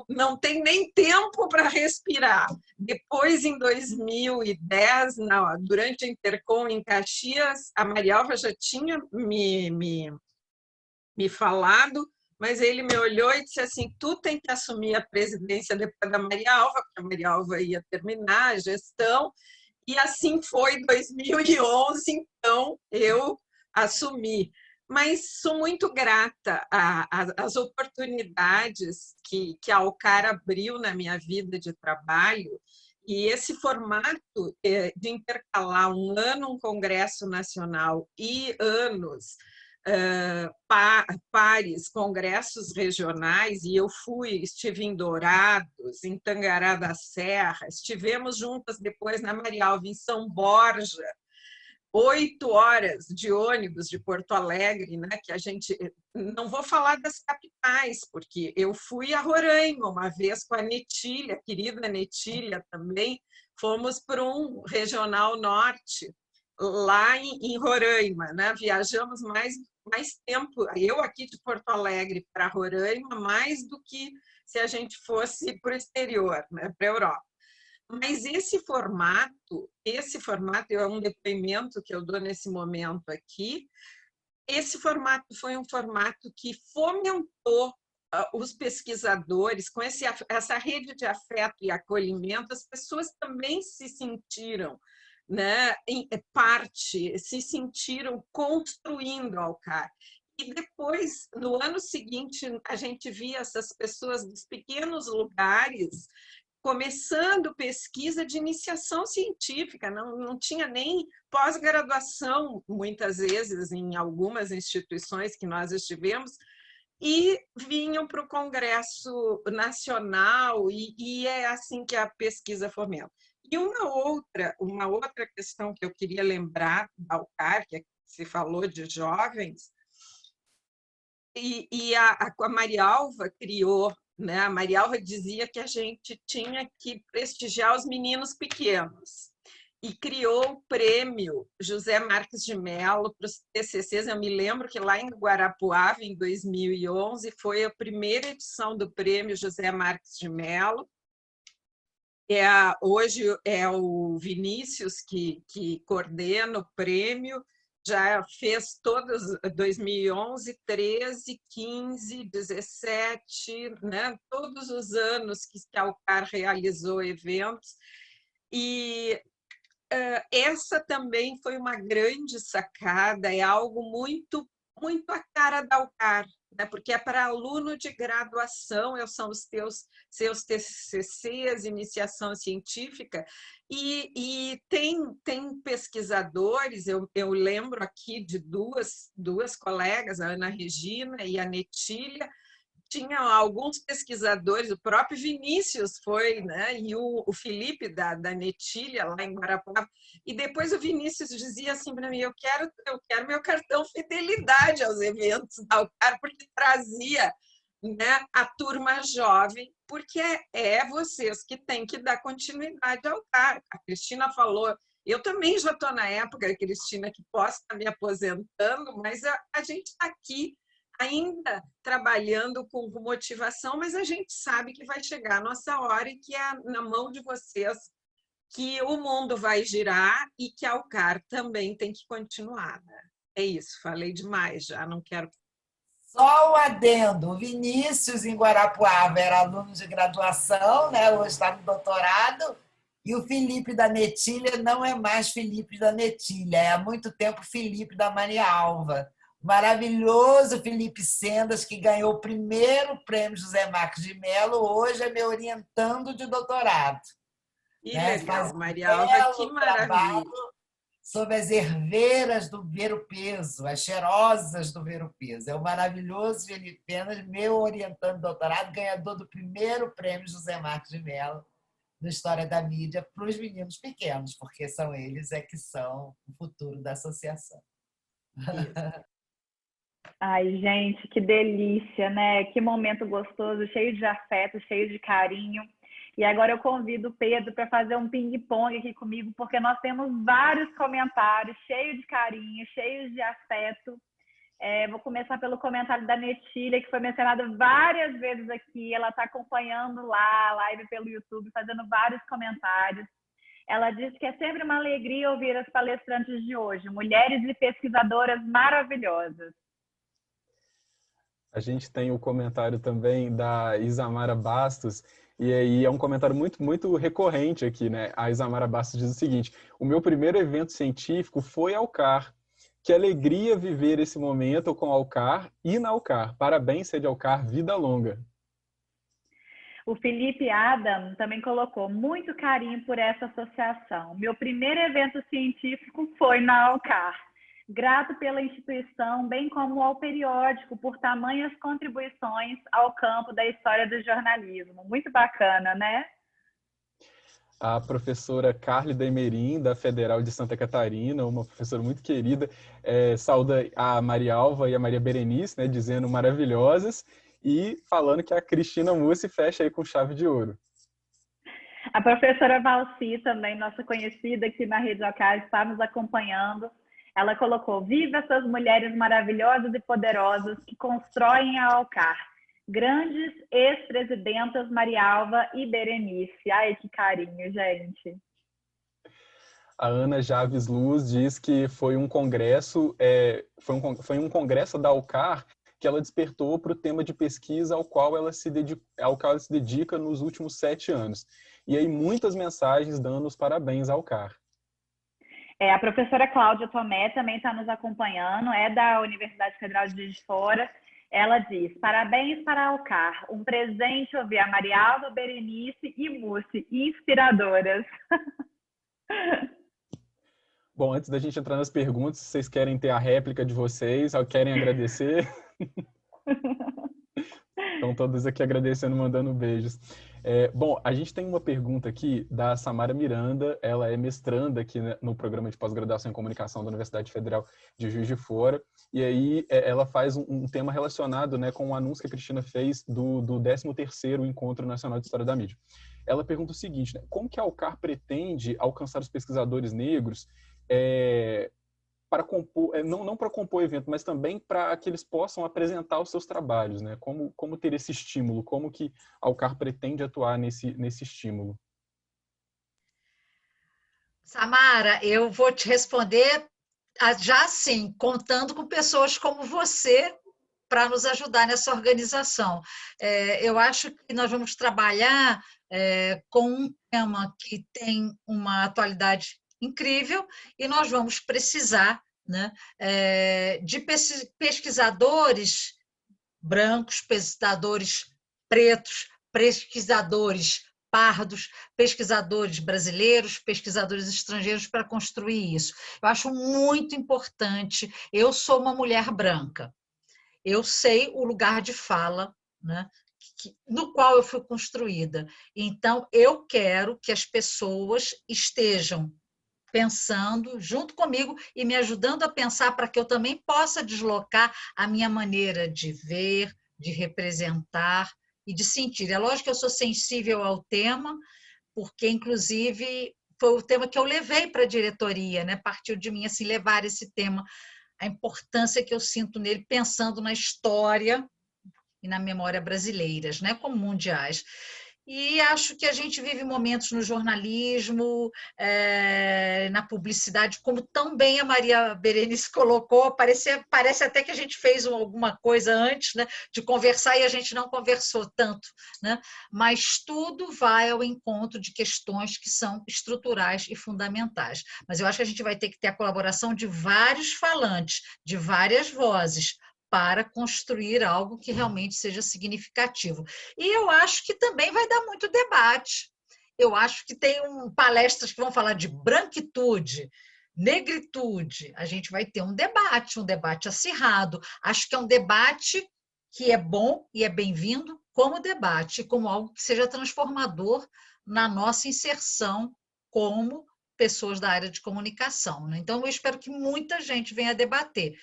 não tem nem tempo para respirar. Depois, em 2010, durante a Intercom em Caxias, a Maria Alva já tinha me falado, mas ele me olhou e disse assim: tu tem que assumir a presidência depois da Maria Alva, porque a Maria Alva ia terminar a gestão, e assim foi em 2011, então eu assumi. Mas sou muito grata às oportunidades que a UCAR abriu na minha vida de trabalho, e esse formato de intercalar um ano um congresso nacional e anos pares, congressos regionais, e eu estive em Dourados, em Tangará da Serra, estivemos juntas depois na Maria Alva, em São Borja, 8 horas de ônibus de Porto Alegre, né? Que a gente... Não vou falar das capitais, porque eu fui a Roraima uma vez com a Netília, a querida Netília também, fomos para um regional norte, lá em Roraima, né? Viajamos mais tempo, eu aqui de Porto Alegre para Roraima, mais do que se a gente fosse para o exterior, né? Para a Europa. Mas esse formato é um depoimento que eu dou nesse momento aqui, esse formato foi um formato que fomentou os pesquisadores, com essa rede de afeto e acolhimento, as pessoas também se sentiram, né, se sentiram construindo a UCAR. E depois, no ano seguinte, a gente via essas pessoas dos pequenos lugares começando pesquisa de iniciação científica, não tinha nem pós-graduação, muitas vezes, em algumas instituições que nós estivemos, e vinham para o Congresso Nacional, e é assim que a pesquisa fomenta. E uma outra questão que eu queria lembrar da UCAR, que se falou de jovens, e a Maria Alva criou, né? A Maria Alva dizia que a gente tinha que prestigiar os meninos pequenos, e criou o prêmio José Marques de Mello para os TCCs. Eu me lembro que lá em Guarapuava, em 2011, foi a primeira edição do prêmio José Marques de Mello. Hoje é o Vinícius que coordena o prêmio, já fez todos 2011, 13, 15, 17, né? Todos os anos que a UCAR realizou eventos. E essa também foi uma grande sacada, é algo muito a cara da UCAR, né? Porque é para aluno de graduação, são os seus TCCs, iniciação científica, e tem pesquisadores, eu lembro aqui de duas colegas, a Ana Regina e a Netília. Tinha alguns pesquisadores, o próprio Vinícius foi, né? E o Felipe da Netília, lá em Guarapuava. E depois o Vinícius dizia assim para mim: eu quero meu cartão fidelidade aos eventos da UCAR, porque trazia, né, a turma jovem, porque é vocês que têm que dar continuidade ao UCAR. A Cristina falou, eu também já estou na época, Cristina, que posso estar me aposentando, mas a gente está aqui ainda trabalhando com motivação, mas a gente sabe que vai chegar a nossa hora e que é na mão de vocês que o mundo vai girar e que a UCAR também tem que continuar, né? É isso, falei demais já, não quero... Só um adendo, o Vinícius em Guarapuava era aluno de graduação, né? Hoje está no doutorado, e o Felipe da Netilha não é mais Felipe da Netilha, é há muito tempo Felipe da Maria Alva. Maravilhoso Felipe Sendas, que ganhou o primeiro prêmio José Marcos de Mello, hoje é meu orientando de doutorado. Que Né? legal, Faz um Maria Alva, que belo maravilha. trabalho sobre as herveiras do ver-o-peso, as cheirosas do ver-o-peso. É o maravilhoso Felipe Penas, meu orientando de doutorado, ganhador do primeiro prêmio José Marcos de Mello na História da Mídia para os meninos pequenos, porque são eles que são o futuro da associação. Isso. Ai, gente, que delícia, né? Que momento gostoso, cheio de afeto, cheio de carinho. E agora eu convido o Pedro para fazer um ping-pong aqui comigo, porque nós temos vários comentários cheios de carinho, cheios de afeto. Vou começar pelo comentário da Netília, que foi mencionada várias vezes aqui. Ela está acompanhando lá a live pelo YouTube, fazendo vários comentários. Ela disse que é sempre uma alegria ouvir as palestrantes de hoje, mulheres e pesquisadoras maravilhosas. A gente tem o comentário também da Isamara Bastos, e aí é um comentário muito, muito recorrente aqui, né? A Isamara Bastos diz o seguinte: o meu primeiro evento científico foi Alcar. Que alegria viver esse momento com Alcar e na Alcar. Parabéns, Sede Alcar, vida longa. O Felipe Adam também colocou muito carinho por essa associação. Meu primeiro evento científico foi na Alcar. Grato pela instituição, bem como ao periódico, por tamanhas contribuições ao campo da história do jornalismo. Muito bacana, né? A professora Carly Demerim, da Federal de Santa Catarina, uma professora muito querida, sauda a Maria Alva e a Maria Berenice, né, dizendo maravilhosas, e falando que a Cristina Mussi fecha aí com chave de ouro. A professora Valci, também nossa conhecida aqui na Rede Alcar, está nos acompanhando. Ela colocou: viva essas mulheres maravilhosas e poderosas que constroem a Alcar. Grandes ex-presidentas Maria Alva e Berenice. Ai, que carinho, gente. A Ana Javes Luz diz que foi um congresso, foi um congresso da Alcar que ela despertou para o tema de pesquisa ao qual ela se dedica nos últimos 7 anos. E aí muitas mensagens dando os parabéns à Alcar. A professora Cláudia Tomé também está nos acompanhando, é da Universidade Federal de Juiz de Fora. Ela diz: parabéns para a Alcar, um presente ouvir a Maria Alva, Berenice e Mussi, inspiradoras. Bom, antes da gente entrar nas perguntas, vocês querem ter a réplica de vocês, ou querem agradecer? Estão todos aqui agradecendo, mandando beijos. Bom, a gente tem uma pergunta aqui da Samara Miranda, ela é mestranda aqui no programa de pós-graduação em comunicação da Universidade Federal de Juiz de Fora, e aí ela faz um tema relacionado, né, com o anúncio que a Cristina fez do 13º Encontro Nacional de História da Mídia. Ela pergunta o seguinte, né, como que a Alcar pretende alcançar os pesquisadores negros para compor, não para compor o evento, mas também para que eles possam apresentar os seus trabalhos, né? Como ter esse estímulo, como que a Alcar pretende atuar nesse estímulo? Samara, eu vou te responder já sim, contando com pessoas como você para nos ajudar nessa organização. Eu acho que nós vamos trabalhar com um tema que tem uma atualidade incrível e nós vamos precisar, né, de pesquisadores brancos, pesquisadores pretos, pesquisadores pardos, pesquisadores brasileiros, pesquisadores estrangeiros para construir isso. Eu acho muito importante. Eu sou uma mulher branca. Eu sei o lugar de fala, né, no qual eu fui construída. Então, eu quero que as pessoas estejam pensando junto comigo e me ajudando a pensar para que eu também possa deslocar a minha maneira de ver, de representar e de sentir. É lógico que eu sou sensível ao tema, porque, inclusive, foi o tema que eu levei para a diretoria, né? Partiu de mim assim, levar esse tema, a importância que eu sinto nele, pensando na história e na memória brasileiras, né? Como mundiais. E acho que a gente vive momentos no jornalismo, na publicidade, como tão bem a Maria Berenice colocou, parece até que a gente fez alguma coisa antes, né, de conversar e a gente não conversou tanto, né? Mas tudo vai ao encontro de questões que são estruturais e fundamentais. Mas eu acho que a gente vai ter que ter a colaboração de vários falantes, de várias vozes, para construir algo que realmente seja significativo. E eu acho que também vai dar muito debate. Eu acho que tem palestras que vão falar de branquitude, negritude. A gente vai ter um debate acirrado. Acho que é um debate que é bom e é bem-vindo como debate, como algo que seja transformador na nossa inserção como pessoas da área de comunicação. Então, eu espero que muita gente venha debater.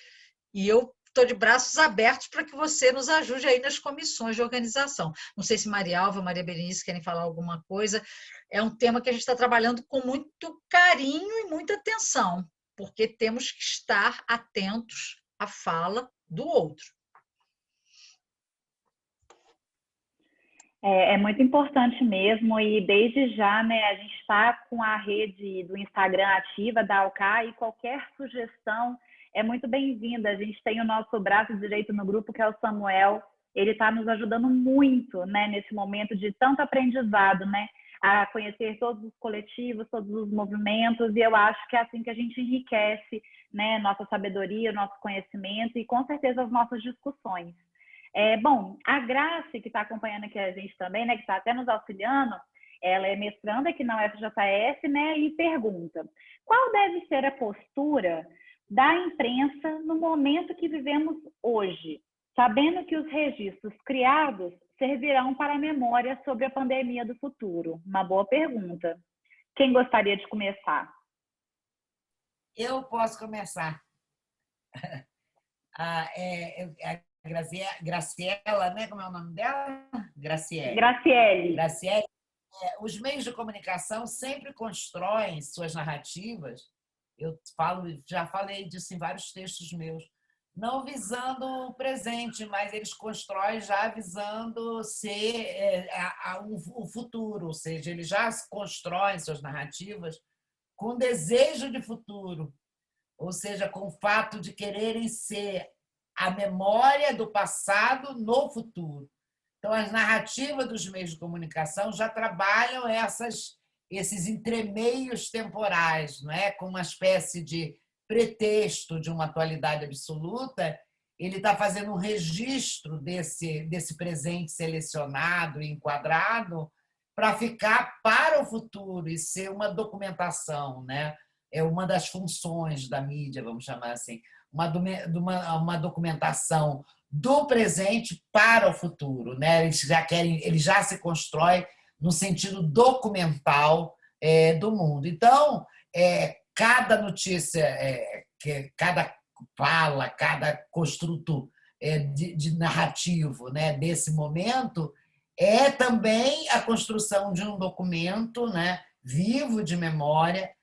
E eu estou de braços abertos para que você nos ajude aí nas comissões de organização. Não sei se Maria Alva, Maria Berenice querem falar alguma coisa. É um tema que a gente está trabalhando com muito carinho e muita atenção, porque temos que estar atentos à fala do outro. É muito importante mesmo, e desde já, né, a gente está com a rede do Instagram ativa da ALCA, e qualquer sugestão é muito bem-vinda. A gente tem o nosso braço direito no grupo, que é o Samuel. Ele está nos ajudando muito, né, nesse momento de tanto aprendizado, né, a conhecer todos os coletivos, todos os movimentos, e eu acho que é assim que a gente enriquece, né, nossa sabedoria, nosso conhecimento e, com certeza, as nossas discussões. Bom, a Grace, que está acompanhando aqui a gente também, né, que está até nos auxiliando, ela é mestranda aqui na UFJF, né, e pergunta: qual deve ser a postura da imprensa no momento que vivemos hoje, sabendo que os registros criados servirão para a memória sobre a pandemia do futuro? Uma boa pergunta. Quem gostaria de começar? Eu posso começar. A Graciela, né? Como é o nome dela? Graciele. Os meios de comunicação sempre constroem suas narrativas. Eu já falei disso em vários textos meus, não visando o presente, mas eles constroem já visando ser o futuro, ou seja, eles já constroem suas narrativas com desejo de futuro, ou seja, com o fato de quererem ser a memória do passado no futuro. Então, as narrativas dos meios de comunicação já trabalham esses entremeios temporais, não é? Com uma espécie de pretexto de uma atualidade absoluta, ele está fazendo um registro desse presente selecionado e enquadrado para ficar para o futuro e ser uma documentação, né? É uma das funções da mídia, vamos chamar assim, uma documentação do presente para o futuro, né? Ele já se constrói no sentido documental do mundo. Então, cada notícia, cada fala, cada construto de narrativo, né, desse momento é também a construção de um documento, né, vivo de memória,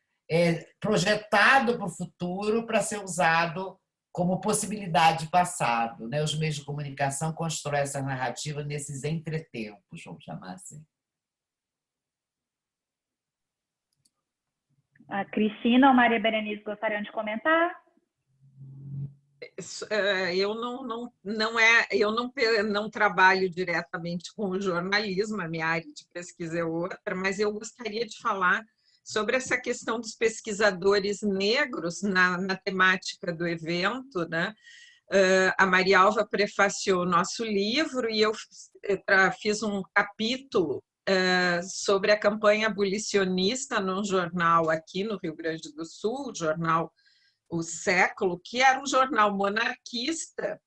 projetado para o futuro para ser usado como possibilidade de passado, né? Os meios de comunicação constroem essa narrativa nesses entretempos, vamos chamar assim. A Cristina ou Maria Berenice gostariam de comentar? Eu não trabalho diretamente com o jornalismo, a minha área de pesquisa é outra, mas eu gostaria de falar sobre essa questão dos pesquisadores negros na temática do evento, né? A Maria Alva prefaciou o nosso livro e eu fiz um capítulo sobre a campanha abolicionista num jornal aqui no Rio Grande do Sul, o jornal O Século, que era um jornal monarquista,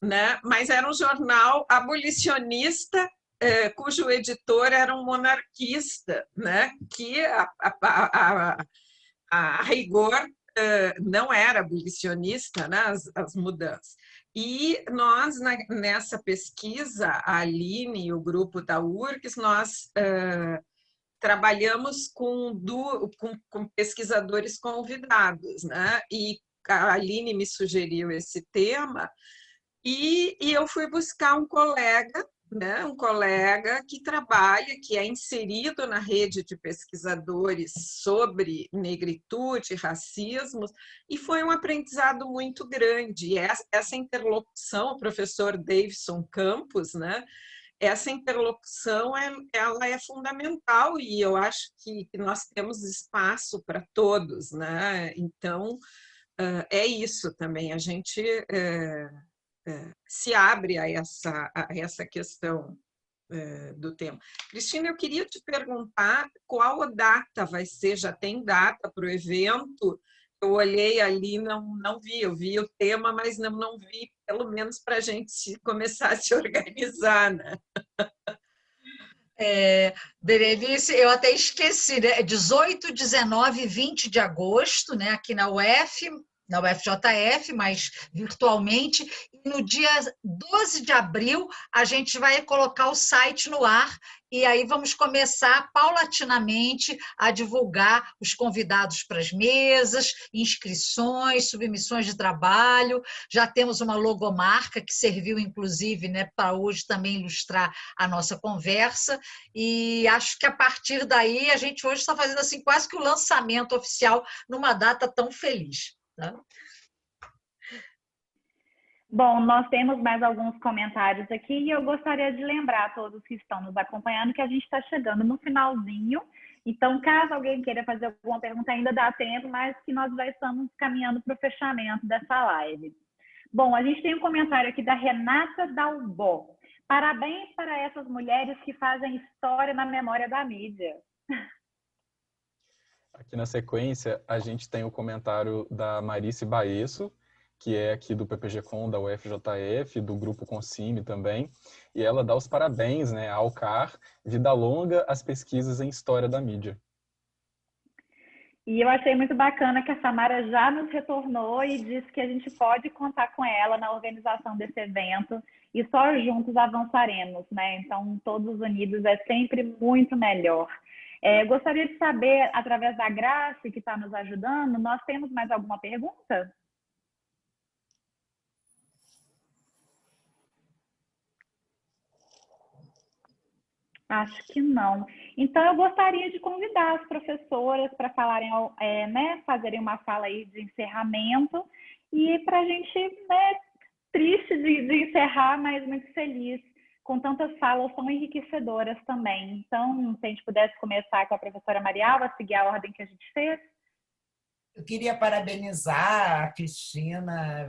né? Mas era um jornal abolicionista, cujo editor era um monarquista, né? Que a rigor não era abolicionista, né? As mudanças. E nós, nessa pesquisa, a Aline e o grupo da URGS, nós trabalhamos com pesquisadores convidados, né? E a Aline me sugeriu esse tema, e eu fui buscar um colega, né, um colega que trabalha, que é inserido na rede de pesquisadores sobre negritude, racismo, e foi um aprendizado muito grande. E essa interlocução, o professor Davidson Campos, né, essa interlocução ela é fundamental e eu acho que nós temos espaço para todos, né? Então, é isso também, a gente se abre a essa questão do tema. Cristina, eu queria te perguntar qual a data vai ser, já tem data para o evento? Eu olhei ali, não vi, eu vi o tema, mas não vi, pelo menos para a gente começar a se organizar, né? Berenice, eu até esqueci, né? 18, 19 e 20 de agosto, né? Aqui na UFJF, mas virtualmente. E no dia 12 de abril, a gente vai colocar o site no ar e aí vamos começar paulatinamente a divulgar os convidados para as mesas, inscrições, submissões de trabalho. Já temos uma logomarca que serviu, inclusive, né, para hoje também ilustrar a nossa conversa. E acho que a partir daí a gente hoje está fazendo assim quase que o lançamento oficial numa data tão feliz. Tá? Bom, nós temos mais alguns comentários aqui e eu gostaria de lembrar a todos que estão nos acompanhando que a gente está chegando no finalzinho. Então, caso alguém queira fazer alguma pergunta, ainda dá tempo, mas que nós já estamos caminhando para o fechamento dessa live. Bom, a gente tem um comentário aqui da Renata Dalbó. Parabéns para essas mulheres que fazem história na memória da mídia. Aqui na sequência, a gente tem o comentário da Marice Baesso, que é aqui do PPG-Com da UFJF, do Grupo Consime também, e ela dá os parabéns, né, ao CAR, vida longa às pesquisas em História da Mídia. E eu achei muito bacana que a Samara já nos retornou e disse que a gente pode contar com ela na organização desse evento e só juntos avançaremos, né? Então, todos unidos é sempre muito melhor. Gostaria de saber, através da Grace, que está nos ajudando, nós temos mais alguma pergunta? Acho que não. Então, eu gostaria de convidar as professoras para falarem, né, fazerem uma fala aí de encerramento e para a gente, né, triste de encerrar, mas muito feliz. Com tantas falas são enriquecedoras também. Então, se a gente pudesse começar com a professora Marialva, seguir a ordem que a gente fez. Eu queria parabenizar a Cristina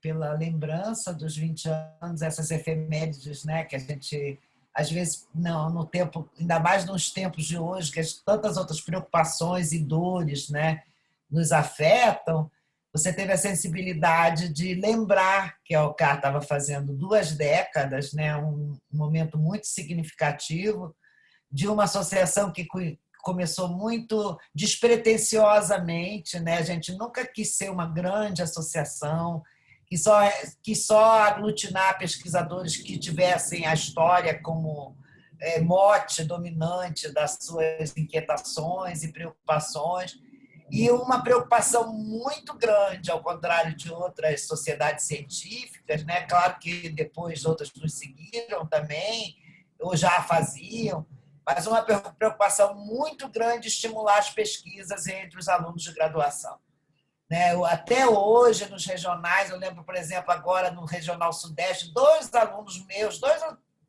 pela lembrança dos 20 anos, essas efemérides, né, que a gente, às vezes, não, no tempo, ainda mais nos tempos de hoje, que tantas outras preocupações e dores, né, nos afetam, você teve a sensibilidade de lembrar que a OCAR estava fazendo 2 décadas, né, um momento muito significativo, de uma associação que começou muito despretensiosamente, né? A gente nunca quis ser uma grande associação, que só aglutinar pesquisadores que tivessem a história como mote dominante das suas inquietações e preocupações, e uma preocupação muito grande, ao contrário de outras sociedades científicas, né? Claro que depois outras nos seguiram também, ou já faziam, mas uma preocupação muito grande de estimular as pesquisas entre os alunos de graduação. Até hoje, nos regionais, eu lembro, por exemplo, agora no Regional Sudeste, 2 alunos meus, 2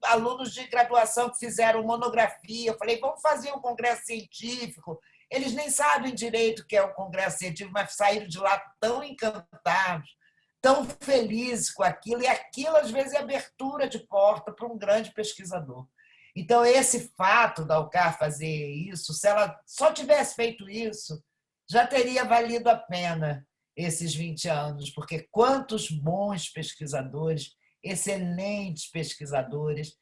alunos de graduação que fizeram monografia. Eu falei, vamos fazer um congresso científico. Eles nem sabem direito o que é um congresso científico, mas saíram de lá tão encantados, tão felizes com aquilo, e aquilo, às vezes, é abertura de porta para um grande pesquisador. Então, esse fato da UCAR fazer isso, se ela só tivesse feito isso, já teria valido a pena esses 20 anos, porque quantos bons pesquisadores, excelentes pesquisadores,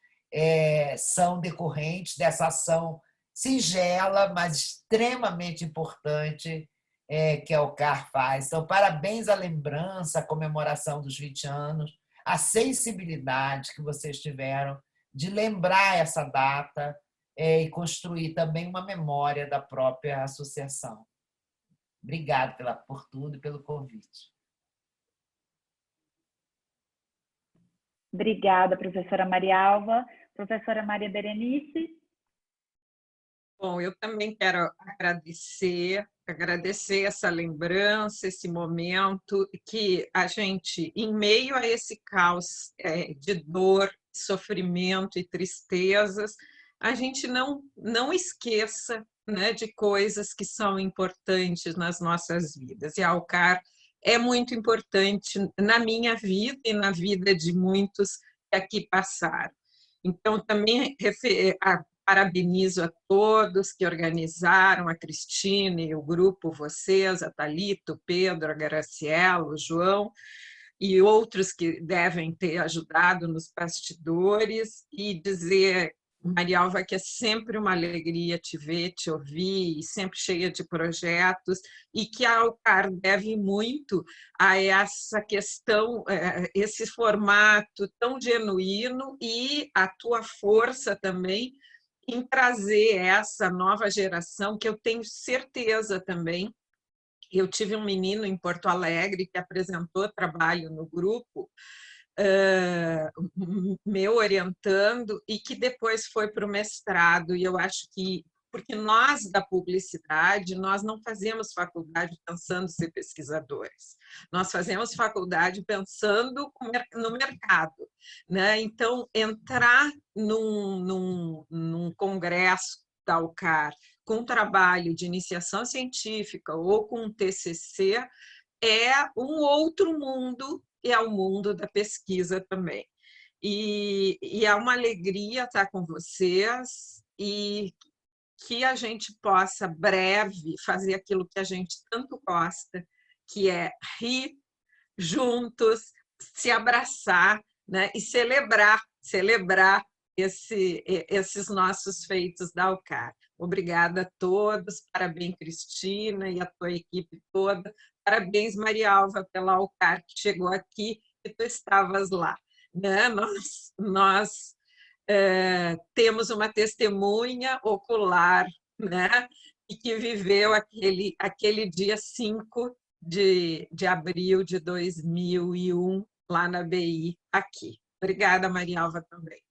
são decorrentes dessa ação singela, mas extremamente importante que a UCAR faz. Então, parabéns à lembrança, à comemoração dos 20 anos, à sensibilidade que vocês tiveram de lembrar essa data e construir também uma memória da própria associação. Obrigada por tudo e pelo convite. Obrigada, professora Marialva. Professora Maria Berenice. Professora Maria Berenice. Bom, eu também quero agradecer essa lembrança, esse momento que a gente, em meio a esse caos de dor, sofrimento e tristezas, a gente não esqueça, né, de coisas que são importantes nas nossas vidas. E a Alcar é muito importante na minha vida e na vida de muitos que aqui passaram. Então, também parabenizo a todos que organizaram, a Cristina, o grupo, vocês, a Thalita, o Pedro, a Graciela, o João e outros que devem ter ajudado nos bastidores, e dizer, Marialva, que é sempre uma alegria te ver, te ouvir, e sempre cheia de projetos, e que a Alcar deve muito a essa questão, esse formato tão genuíno e a tua força também em trazer essa nova geração, que eu tenho certeza também. Eu tive um menino em Porto Alegre que apresentou trabalho no grupo, meu orientando, e que depois foi para o mestrado. E eu acho que, porque nós da publicidade, nós não fazemos faculdade pensando em ser pesquisadores, nós fazemos faculdade pensando no mercado, né? Então, entrar num congresso da Alcar com trabalho de iniciação científica ou com um TCC é um outro mundo, e é o mundo da pesquisa também. E é uma alegria estar com vocês, e que a gente possa, breve, fazer aquilo que a gente tanto gosta, que é rir juntos, se abraçar, né? E celebrar esses nossos feitos da Alcar. Obrigada a todos, parabéns, Cristina, e a tua equipe toda. Parabéns, Marialva, pela Alcar, que chegou aqui e tu estavas lá, né? Nós temos uma testemunha ocular, né? E que viveu aquele dia 5 de abril de 2001, lá na BI, aqui. Obrigada, Marialva, também.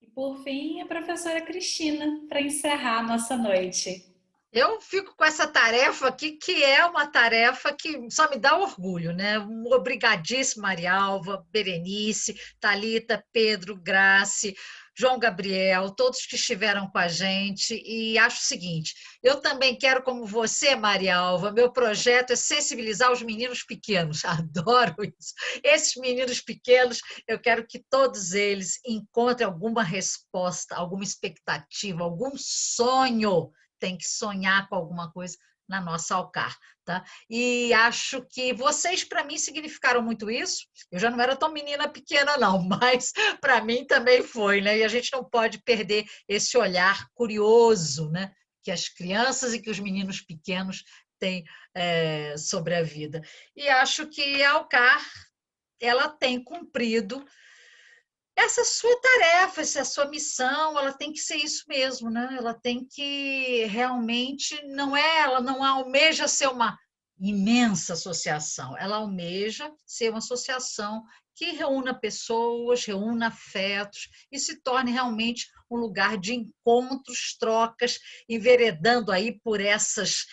E, por fim, a professora Cristina, para encerrar a nossa noite. Eu fico com essa tarefa aqui, que é uma tarefa que só me dá orgulho, né? Obrigadíssima, Marialva, Berenice, Thalita, Pedro, Grace, João Gabriel, todos que estiveram com a gente. E acho o seguinte, eu também quero, como você, Marialva, meu projeto é sensibilizar os meninos pequenos. Adoro isso. Esses meninos pequenos, eu quero que todos eles encontrem alguma resposta, alguma expectativa, algum sonho. Tem que sonhar com alguma coisa na nossa Alcar, tá? E acho que vocês, para mim, significaram muito isso. Eu já não era tão menina pequena, não, mas para mim também foi, né? E a gente não pode perder esse olhar curioso, né? Que as crianças e que os meninos pequenos têm sobre a vida. E acho que a Alcar, ela tem cumprido essa sua tarefa, essa sua missão, ela tem que ser isso mesmo, né? Ela tem que realmente, ela não almeja ser uma imensa associação, ela almeja ser uma associação que reúna pessoas, reúna afetos e se torne realmente um lugar de encontros, trocas, enveredando aí por essas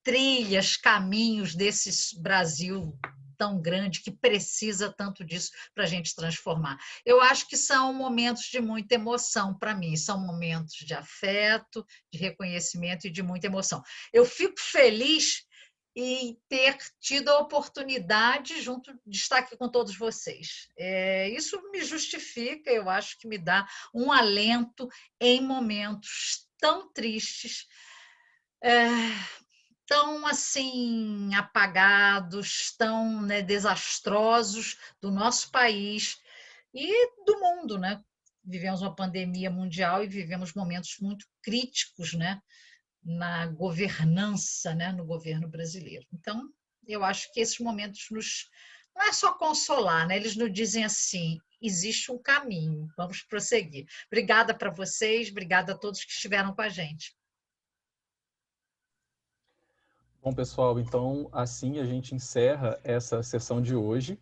trilhas, caminhos desse Brasil tão grande, que precisa tanto disso para a gente transformar. Eu acho que são momentos de muita emoção para mim, são momentos de afeto, de reconhecimento e de muita emoção. Eu fico feliz em ter tido a oportunidade de estar aqui com todos vocês. Isso me justifica, eu acho que me dá um alento em momentos tão tristes, tão assim apagados, tão, né, desastrosos do nosso país e do mundo, né? Vivemos uma pandemia mundial e vivemos momentos muito críticos, né, na governança, né, no governo brasileiro. Então, eu acho que esses momentos não é só consolar, né? Eles nos dizem assim, existe um caminho, vamos prosseguir. Obrigada para vocês, obrigada a todos que estiveram com a gente. Bom, pessoal, então assim a gente encerra essa sessão de hoje.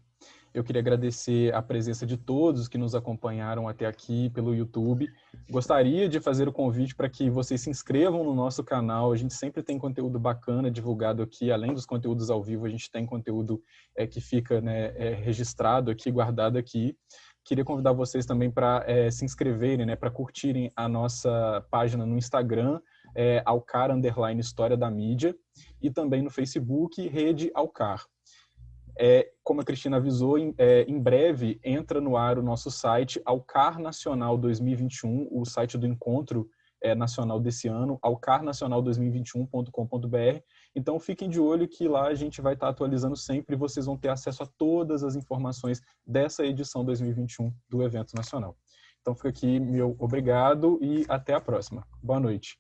Eu queria agradecer a presença de todos que nos acompanharam até aqui pelo YouTube. Gostaria de fazer o convite para que vocês se inscrevam no nosso canal. A gente sempre tem conteúdo bacana divulgado aqui. Além dos conteúdos ao vivo, a gente tem conteúdo que fica, né, registrado aqui, guardado aqui. Queria convidar vocês também para se inscreverem, né, para curtirem a nossa página no Instagram, Alcar _ História da Mídia, e também no Facebook, Rede Alcar. Como a Cristina avisou, em breve entra no ar o nosso site Alcar Nacional 2021, o site do encontro nacional desse ano, alcarnacional2021.com.br. Então fiquem de olho que lá a gente vai estar atualizando sempre e vocês vão ter acesso a todas as informações dessa edição 2021 do evento nacional. Então fica aqui meu obrigado e até a próxima. Boa noite.